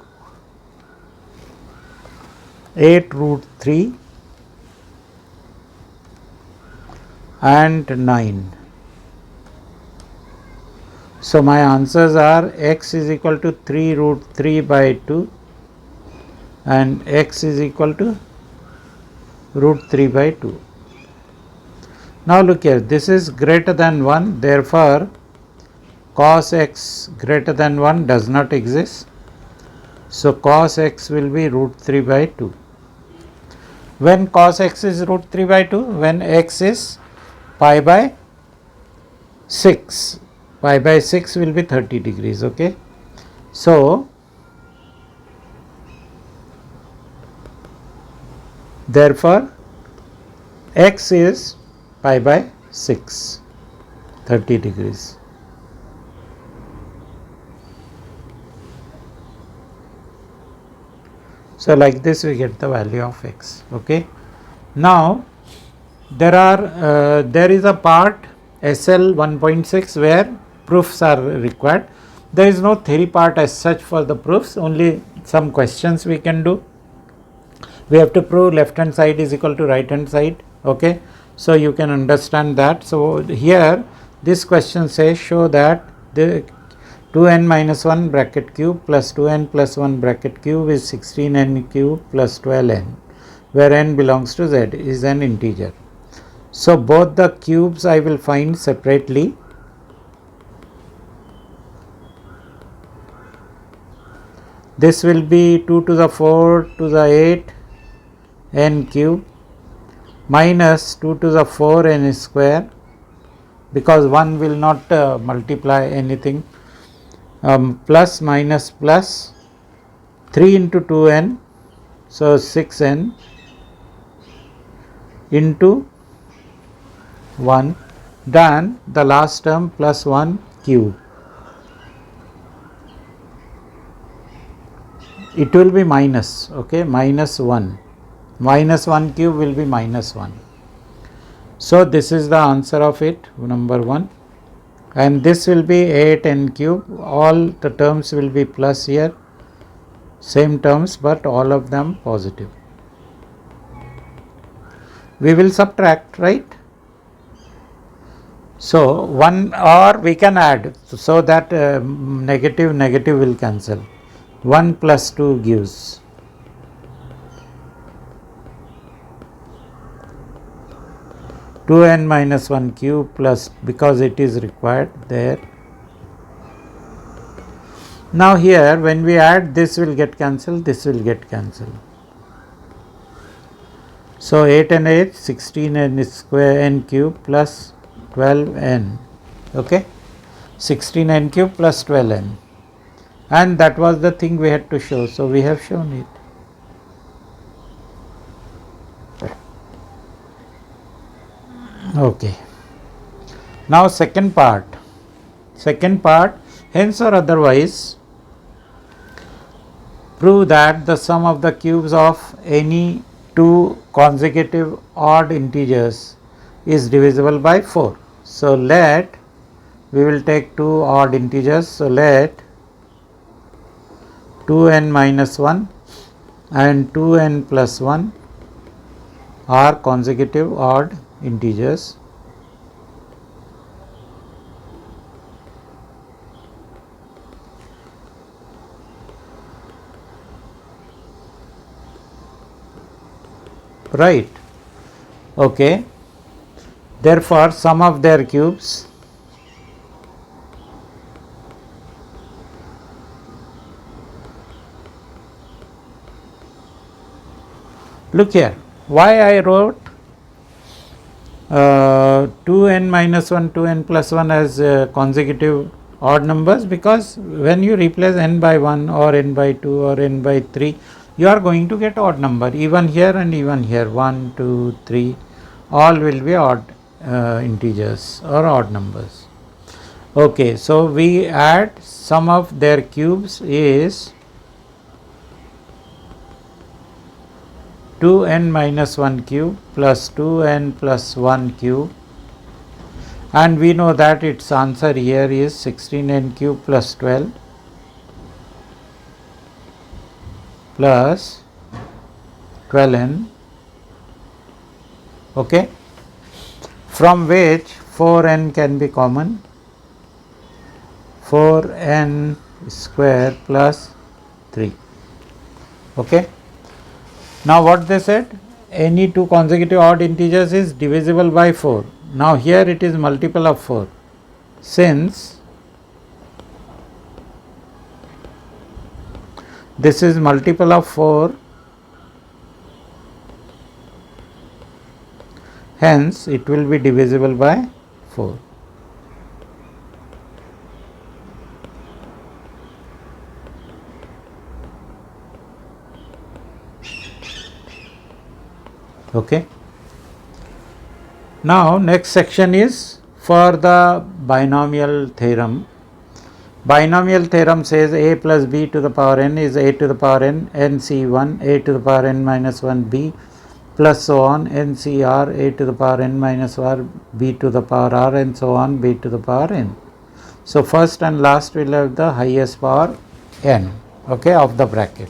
8 root 3 and 9. So my answers are x is equal to 3 root 3 by 2 and x is equal to root 3 by 2. Now look here, this is greater than 1, therefore cos x greater than 1 does not exist. So cos x will be root 3 by 2. When cos x is root 3 by 2? When x is pi by 6. Pi by 6 will be 30 degrees, okay. So therefore x is pi by 6, 30 degrees. So like this we get the value of x, okay. Now there is a part SL 1.6 where proofs are required. There is no theory part as such for the proofs, only some questions we can do. We have to prove left hand side is equal to right hand side, okay. So you can understand that. So here this question says show that the 2n minus 1 bracket cube plus 2n plus 1 bracket cube is 16n cube plus 12n, where n belongs to z, is an integer. So both the cubes I will find separately. This will be 2 to the 4 to the 8 n cube minus 2 to the 4 n square, because 1 will not multiply anything, plus minus plus 3 into 2n, so 6n into 1, then the last term plus 1 cube. It will be minus, okay, minus 1. Minus 1 cube will be minus 1. So this is the answer of it, number 1. And this will be 8n cube. All the terms will be plus here, same terms, but all of them positive. We will subtract, right? So 1, or we can add, so that negative will cancel. 1 plus 2 gives 2n minus 1 cube plus, because it is required there. Now here when we add, this will get cancelled, this will get cancelled. So 8 and 8, 16n square n cube plus 12n, okay, 16n cube plus 12n, and that was the thing we had to show, so we have shown it. Okay. Now second part, hence or otherwise prove that the sum of the cubes of any two consecutive odd integers is divisible by 4. So let, we will take two odd integers, so let 2n minus 1 and 2n plus 1 are consecutive odd integers. Right. Okay. Therefore, sum of their cubes look here, why I wrote 2n minus 1, 2n plus 1 as consecutive odd numbers, because when you replace n by 1 or n by 2 or n by 3, you are going to get odd number even here and even here. 1, 2, 3 all will be odd integers or odd numbers. Okay, so we add sum of their cubes is 2n minus 1 cube plus 2n plus 1 cube, and we know that its answer here is 16n cube plus 12 plus 12n, okay, from which 4n can be common, 4n square plus 3. Okay. Now what they said, any two consecutive odd integers is divisible by 4. Now here it is multiple of 4. Since this is multiple of 4, hence it will be divisible by 4. Okay. Now next section is for the binomial theorem. Binomial theorem says a plus b to the power n is a to the power n nc1 a to the power n minus 1 b plus so on ncr a to the power n minus 1 b to the power r and so on b to the power n. So first and last will have the highest power n, okay, of the bracket.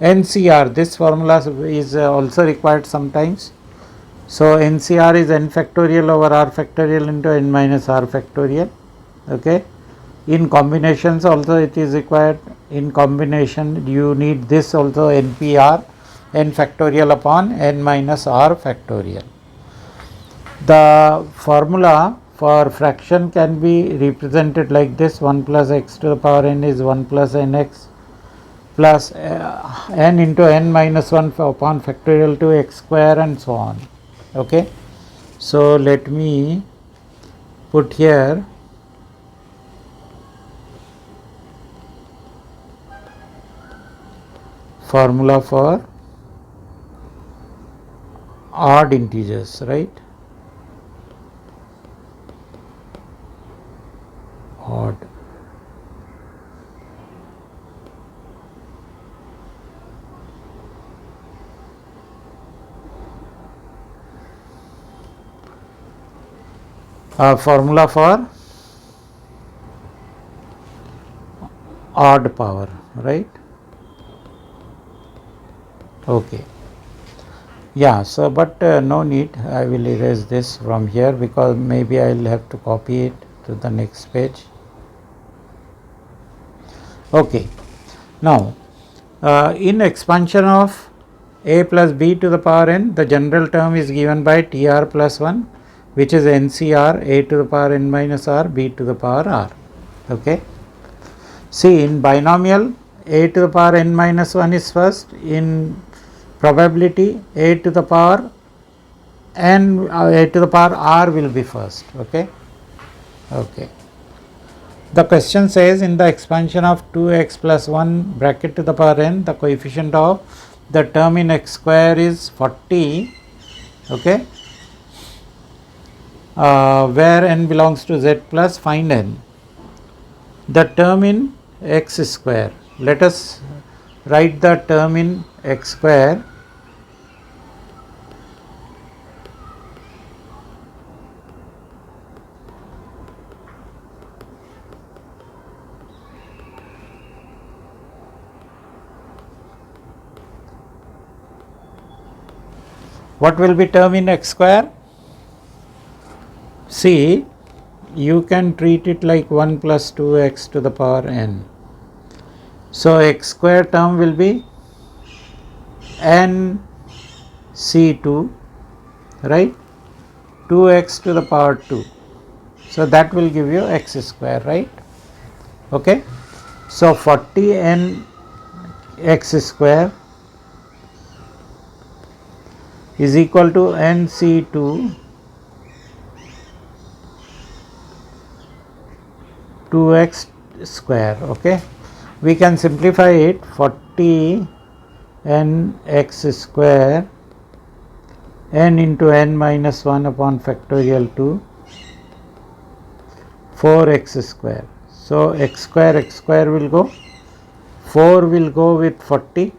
NCR, this formula is also required sometimes. So NCR is n factorial over r factorial into n minus r factorial. Okay. In combinations also it is required. In combination you need this also, NPR, n factorial upon n minus r factorial. The formula for fraction can be represented like this: 1 plus x to the power n is 1 plus nx plus n into n minus 1 upon factorial to x square and so on. Okay. So let me put here formula for odd integers, right? Odd. Formula for odd power, right? Okay. Yeah, so but no need, I will erase this from here because maybe I will have to copy it to the next page. Okay. Now in expansion of a plus b to the power n, the general term is given by tr plus 1, which is ncr a to the power n minus r b to the power r. Okay. See, in binomial a to the power n minus 1 is first, in probability a to the power n a to the power r will be first. Okay. Okay. The question says in the expansion of 2x plus 1 bracket to the power n, the coefficient of the term in x square is 40. Okay. Where n belongs to z plus, find n. The term in x square, let us write the term in x square. What will be term in x square? See, you can treat it like 1 plus 2x to the power n. So x square term will be n c2, right, 2x to the power 2. So that will give you x square, right? Okay. So 40n x square is equal to nc2 2x square. Okay, we can simplify it. 40 n x square n into n minus 1 upon factorial 2 4x square. So x square will go, 4 will go with 40,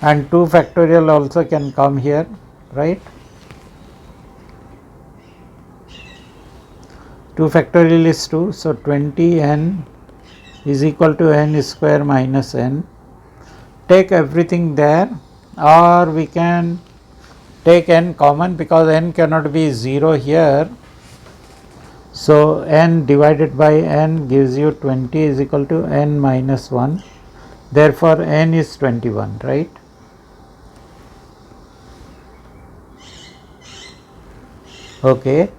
and 2 factorial also can come here, right? 2 factorial is 2, so 20n is equal to n square minus n. Take everything there, or we can take n common because n cannot be 0 here. So n divided by n gives you 20 is equal to n minus 1. Therefore n is 21, right? Okay.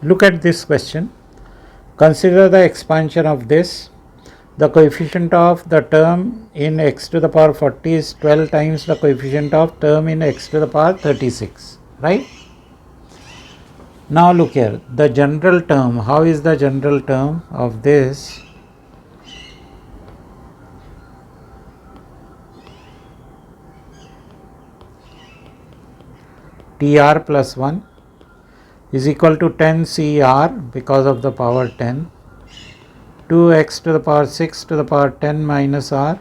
Look at this question. Consider the expansion of this. The coefficient of the term in x to the power 40 is 12 times the coefficient of term in x to the power 36, right? Now look here, the general term. How is the general term of this? TR plus 1 is equal to 10 CR because of the power 10, 2x to the power 6 to the power 10 minus r,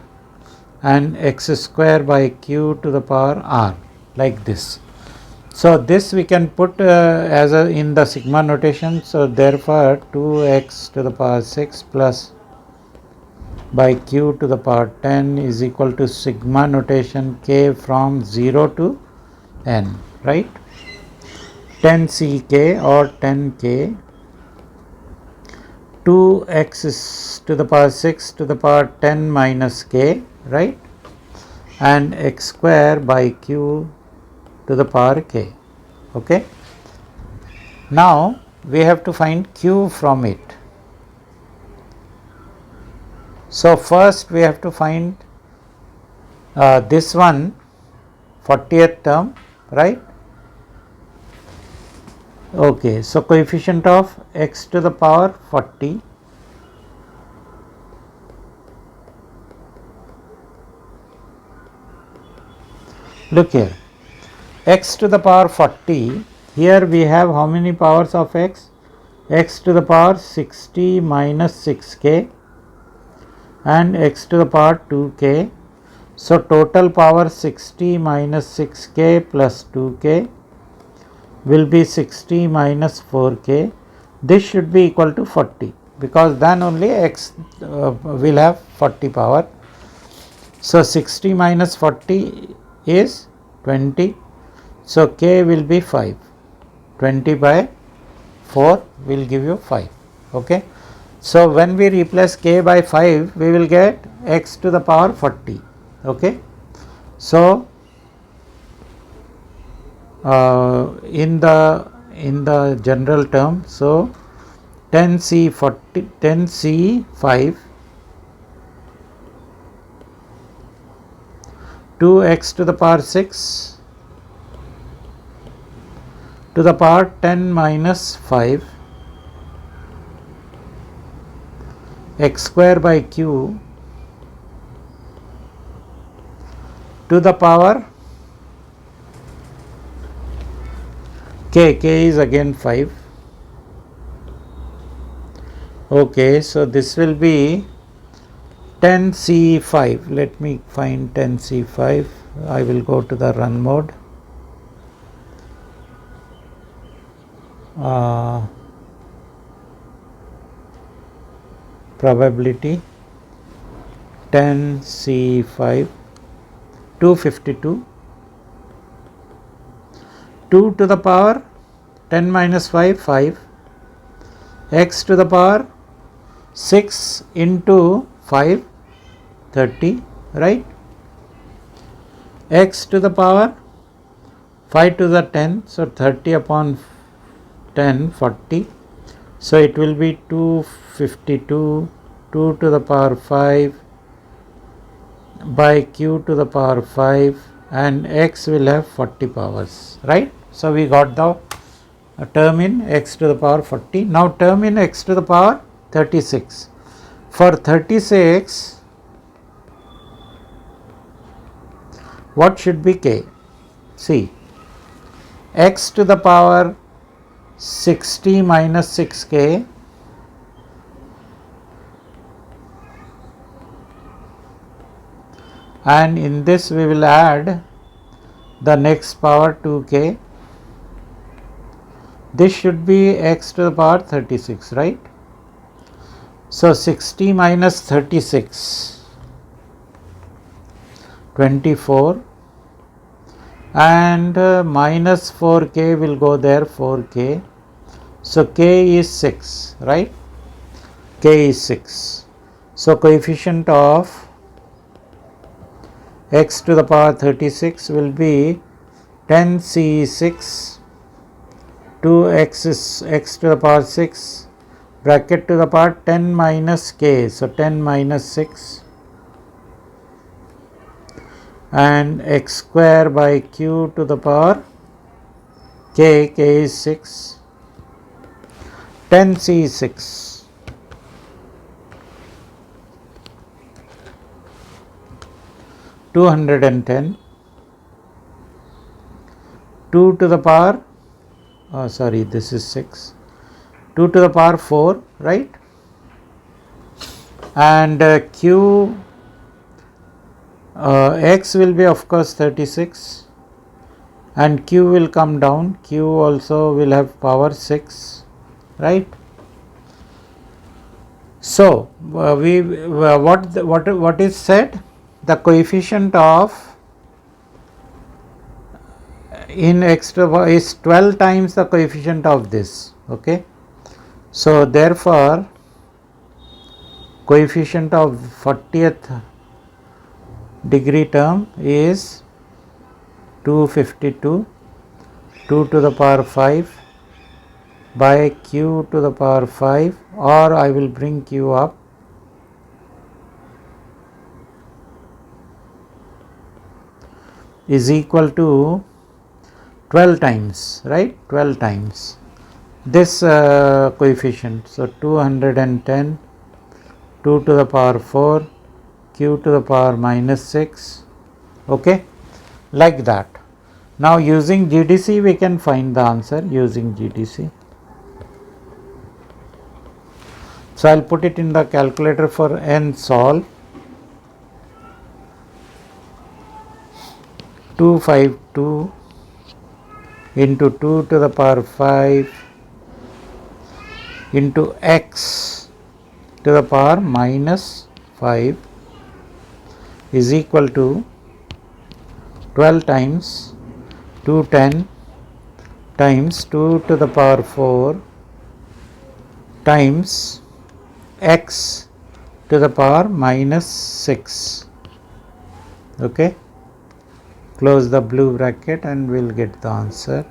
and x square by q to the power r, like this. So this we can put as a in the sigma notation. So therefore 2x to the power 6 plus by q to the power 10 is equal to sigma notation k from 0 to n, right? 10 ck or 10k, 2x to the power 6 to the power 10 minus k, right, and x square by q to the power k. Okay. Now we have to find q from it. So first we have to find this one, 40th term, right? Okay, so coefficient of x to the power 40 look here, x to the power 40, here we have how many powers of x? X to the power 60 minus 6k and x to the power 2k. So total power 60 minus 6k plus 2k will be 60 minus 4k. This should be equal to 40 because then only x will have 40 power. So 60 minus 40 is 20. So k will be 5. 20 by 4 will give you 5. Okay. So when we replace k by 5, we will get x to the power 40. Okay. So in the general term, so 10c5 2x to the power 6 to the power 10 minus 5 x square by q to the power k is again 5. Okay, so this will be 10c5. Let me find 10c5. I will go to the run mode. probability 10C5 252 2 to the power 10 minus 5 5 x to the power 6 into 5 30, right? X to the power 5 to the 10, so 30 upon 10 40, so it will be 252 2 to the power 5 by q to the power 5, and x will have 40 powers, right? So we got the term in x to the power 40. Now term in x to the power 36. For 36, what should be k? See, x to the power 60 minus 6k and in this we will add the next power 2k. This should be x to the power 36, right? So 60 minus 36, 24, and minus 4k will go there, 4k. So k is 6, right? K is 6. So coefficient of x to the power 36 will be 10C6, 2x is x to the power 6, bracket to the power 10 minus k, so 10 minus 6, and x square by q to the power k is 6, 10C6. (210) 2 to the power, this is 6, 2 to the power 4, right? And q, x will be of course 36, and q will come down, q also will have power 6, right? So what is said? The coefficient of in x to the power is 12 times the coefficient of this, okay? So therefore coefficient of 40th degree term is 252, 2 to the power 5 by q to the power 5, or I will bring q up, is equal to 12 times, right? 12 times this coefficient. So 210, 2 to the power 4, q to the power minus 6, okay, like that. Now using GDC we can find the answer using GDC. So I'll put it in the calculator for n solve. 252 into 2 to the power 5 into x to the power minus 5 is equal to 12 times 210 times 2 to the power 4 times x to the power minus 6, okay. Close the blue bracket and we'll get the answer.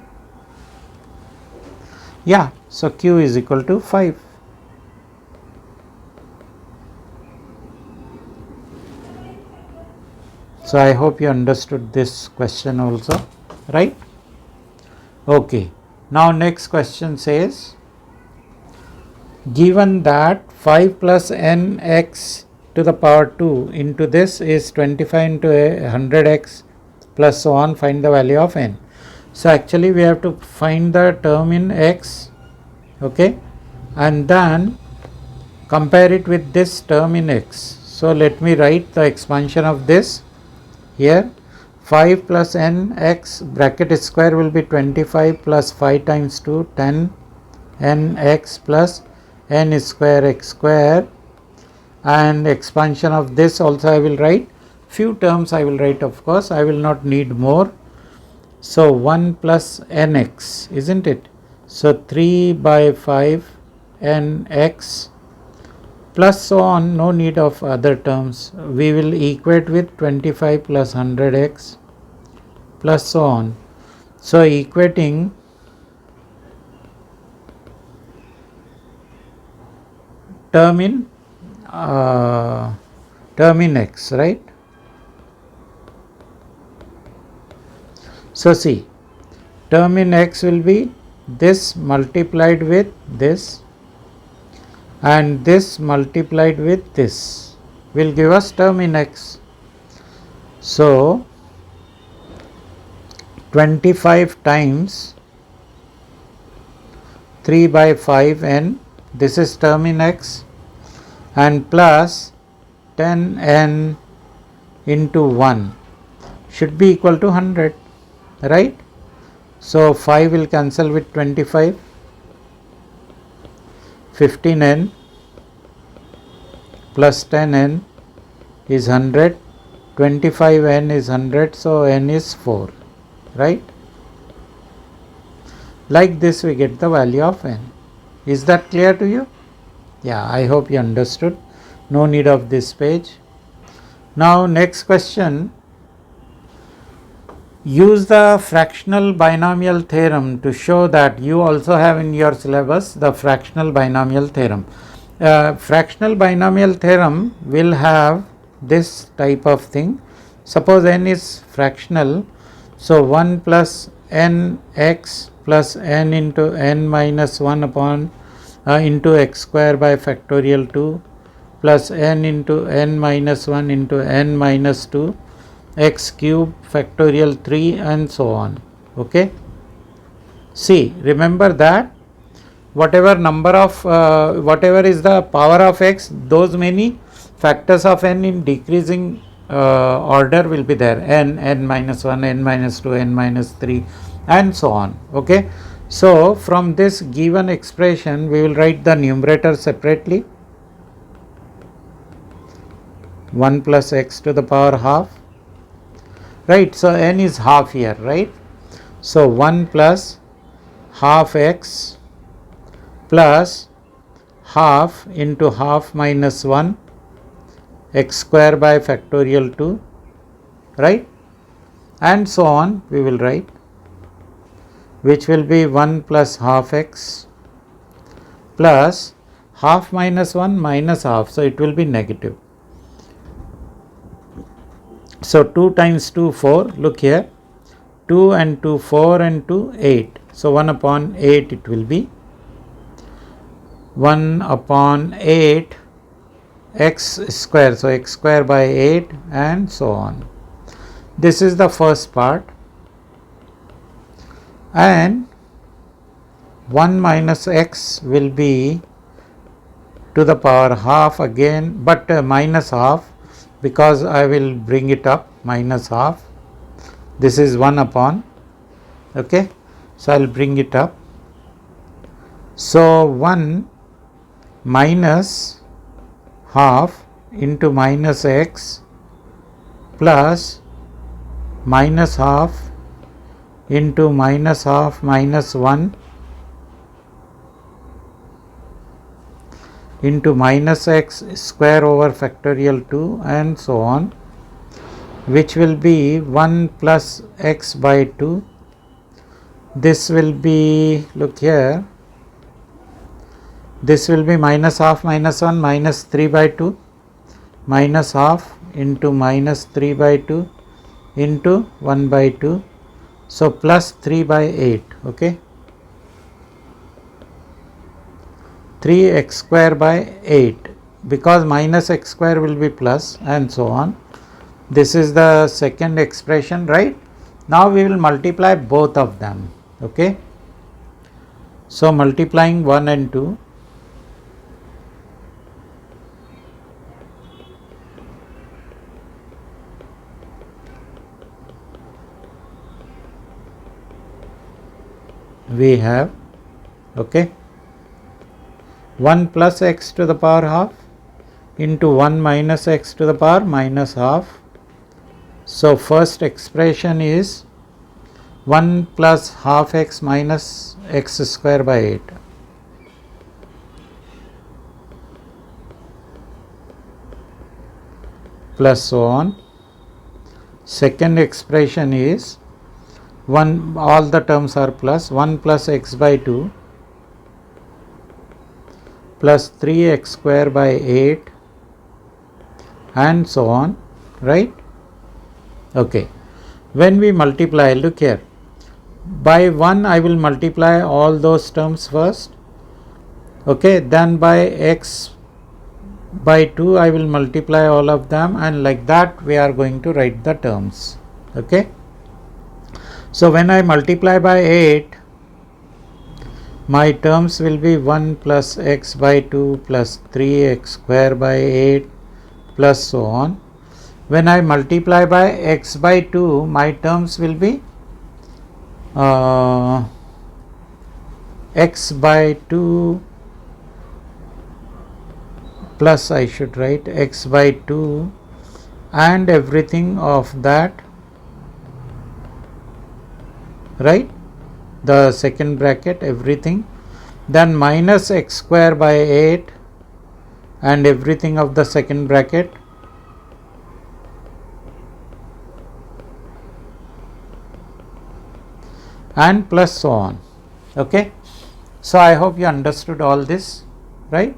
Yeah, so q is equal to 5. So I hope you understood this question also, right? Okay, now next question says, given that 5 plus nx to the power 2 into this is 25 into 100x plus so on, find the value of n. So actually we have to find the term in x, okay, and then compare it with this term in x. So let me write the expansion of this here. 5 plus nx bracket square will be 25 plus 5 times 2, 10 nx plus n square x square and expansion of this also I will write. Few terms I will write, of course, I will not need more. So 1 plus nx, isn't it? So 3 by 5 nx plus so on, no need of other terms. We will equate with 25 plus 100x plus so on. So equating term in x, right? So see, term in x will be this multiplied with this and this multiplied with this will give us term in x. So 25 times 3 by 5 n, this is term in x, and plus 10n into 1 should be equal to 100, right? So 5 will cancel with 25, 15n plus 10n is 100, 25n is 100, so n is 4, right? Like this we get the value of n. Is that clear to you? Yeah, I hope you understood. No need of this page. Now next question. Use the fractional binomial theorem to show that you also have in your syllabus the fractional binomial theorem. Fractional binomial theorem will have this type of thing. Suppose n is fractional, so 1 plus nx plus n into n minus 1 upon into x square by factorial 2 plus n into n minus 1 into n minus 2 x cube factorial 3 and so on. Okay. See, remember that whatever number of whatever is the power of x, those many factors of n in decreasing order will be there, n minus 1, n minus 2, n minus 3 and so on. Okay. So from this given expression we will write the numerator separately, 1 plus x to the power half, right? So n is half here, right? So 1 plus half x plus half into half minus 1 x square by factorial 2, right? And so on we will write, which will be 1 plus half x plus half minus 1 minus half, so it will be negative. So 2 times 2 4, look here, 2 and 2 4 and 2 8, so 1 upon 8 it will be 1 upon 8 x square, so x square by 8 and so on. This is the first part, and 1 minus x will be to the power half again, but minus half, because I will bring it up, minus half. This is 1 upon, okay, so I will bring it up. So 1 minus half into minus x plus minus half into minus half minus 1 into minus x square over factorial 2 and so on, which will be 1 plus x by 2. This will be, look here, this will be minus half minus 1 minus 3 by 2 minus half into minus 3 by 2 into 1 by 2, so plus 3 by 8, okay, 3x square by 8, because minus x square will be plus and so on. This is the second expression, right? Now we will multiply both of them, okay. So multiplying 1 and 2, we have, okay, 1 plus x to the power half into 1 minus x to the power minus half. So first expression is 1 plus half x minus x square by 8. Plus so on. Second expression is 1, all the terms are plus, 1 plus x by 2 plus 3x square by 8 and so on, right? Okay. When we multiply, look here, by 1 I will multiply all those terms first, okay, then by x by 2 I will multiply all of them, and like that we are going to write the terms, okay. So when I multiply by 8, my terms will be 1 plus x by 2 plus 3x square by 8 plus so on. When I multiply by x by 2, my terms will be x by 2 plus, I should write x by 2 and everything of that, right, the second bracket everything, then minus x square by 8 and everything of the second bracket, and plus so on, okay. So I hope you understood all this, right.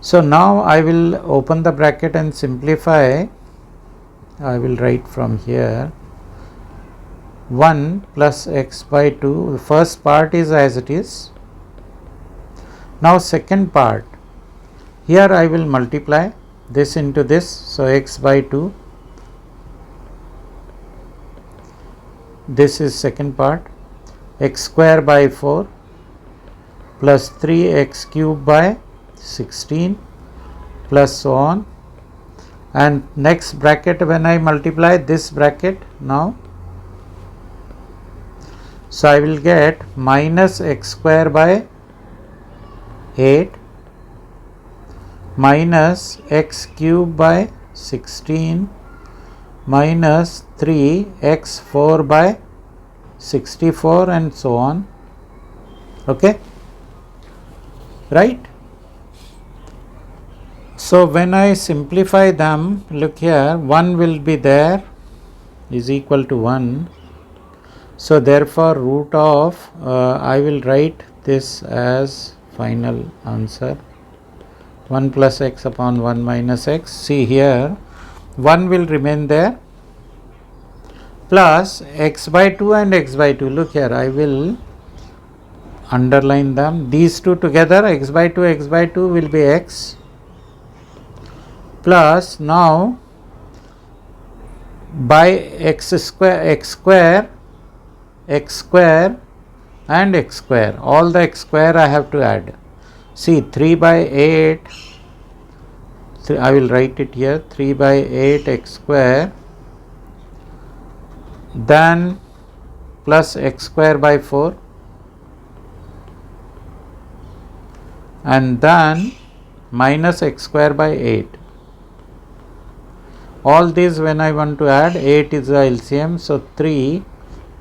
So now I will open the bracket and simplify. I will write from here 1 plus x by 2, the first part is as it is. Now second part, here I will multiply this into this, so x by 2, this is second part, x square by 4 plus 3x cube by 16 plus so on, and next bracket when I multiply this bracket now, so I will get minus x square by 8 minus x cube by 16 minus 3x 4 by 64 and so on, okay, right. So when I simplify them, look here, 1 will be there is equal to 1. So therefore root of, I will write this as final answer, 1 plus x upon 1 minus x. See here, 1 will remain there plus x by 2 and x by 2. Look here, I will underline them. These two together, x by 2 will be x, plus now by x square and x square, all the x square I have to add. See 3 by 8, I will write it here, 3 by 8 x square, then plus x square by 4, and then minus x square by 8. All these when I want to add, 8 is the LCM, so 3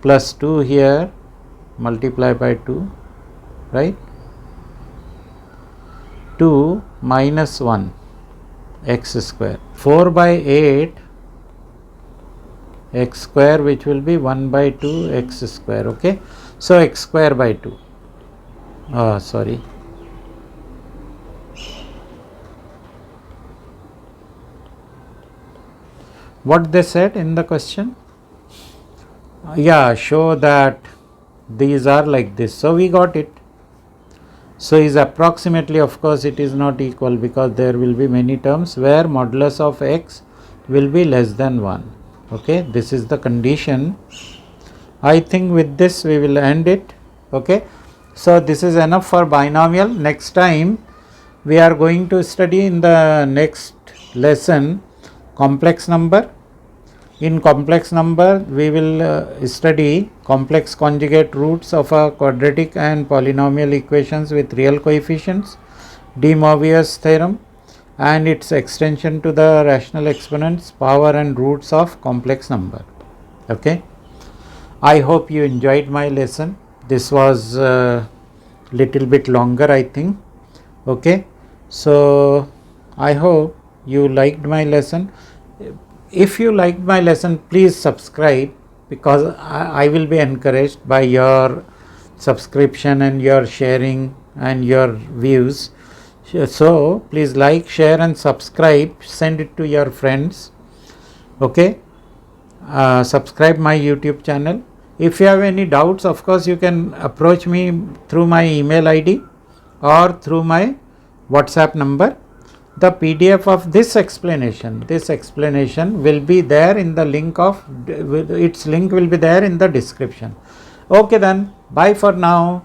plus 2 here, multiply by 2, right, 2 minus 1 x square, 4 by 8 x square, which will be 1 by 2 x square, okay. So x square by 2, sorry, what they said in the question, yeah, show that these are like this, so we got it. So is approximately, of course it is not equal, because there will be many terms where modulus of x will be less than 1, okay. This is the condition. I think with this we will end it, okay. So this is enough for binomial. Next time we are going to study in the next lesson complex number. In complex number we will study complex conjugate roots of a quadratic and polynomial equations with real coefficients, De Moivre's theorem, and its extension to the rational exponents, power and roots of complex number. Okay. I hope you enjoyed my lesson. This was little bit longer, I think. Okay. So I hope you liked my lesson. If you liked my lesson, please subscribe, because I will be encouraged by your subscription and your sharing and your views. So please like, share and subscribe. Send it to your friends. Okay. Subscribe my YouTube channel. If you have any doubts, of course you can approach me through my email ID or through my WhatsApp number. The PDF of this explanation will be there in the link of, its link will be there in the description. Okay then, bye for now.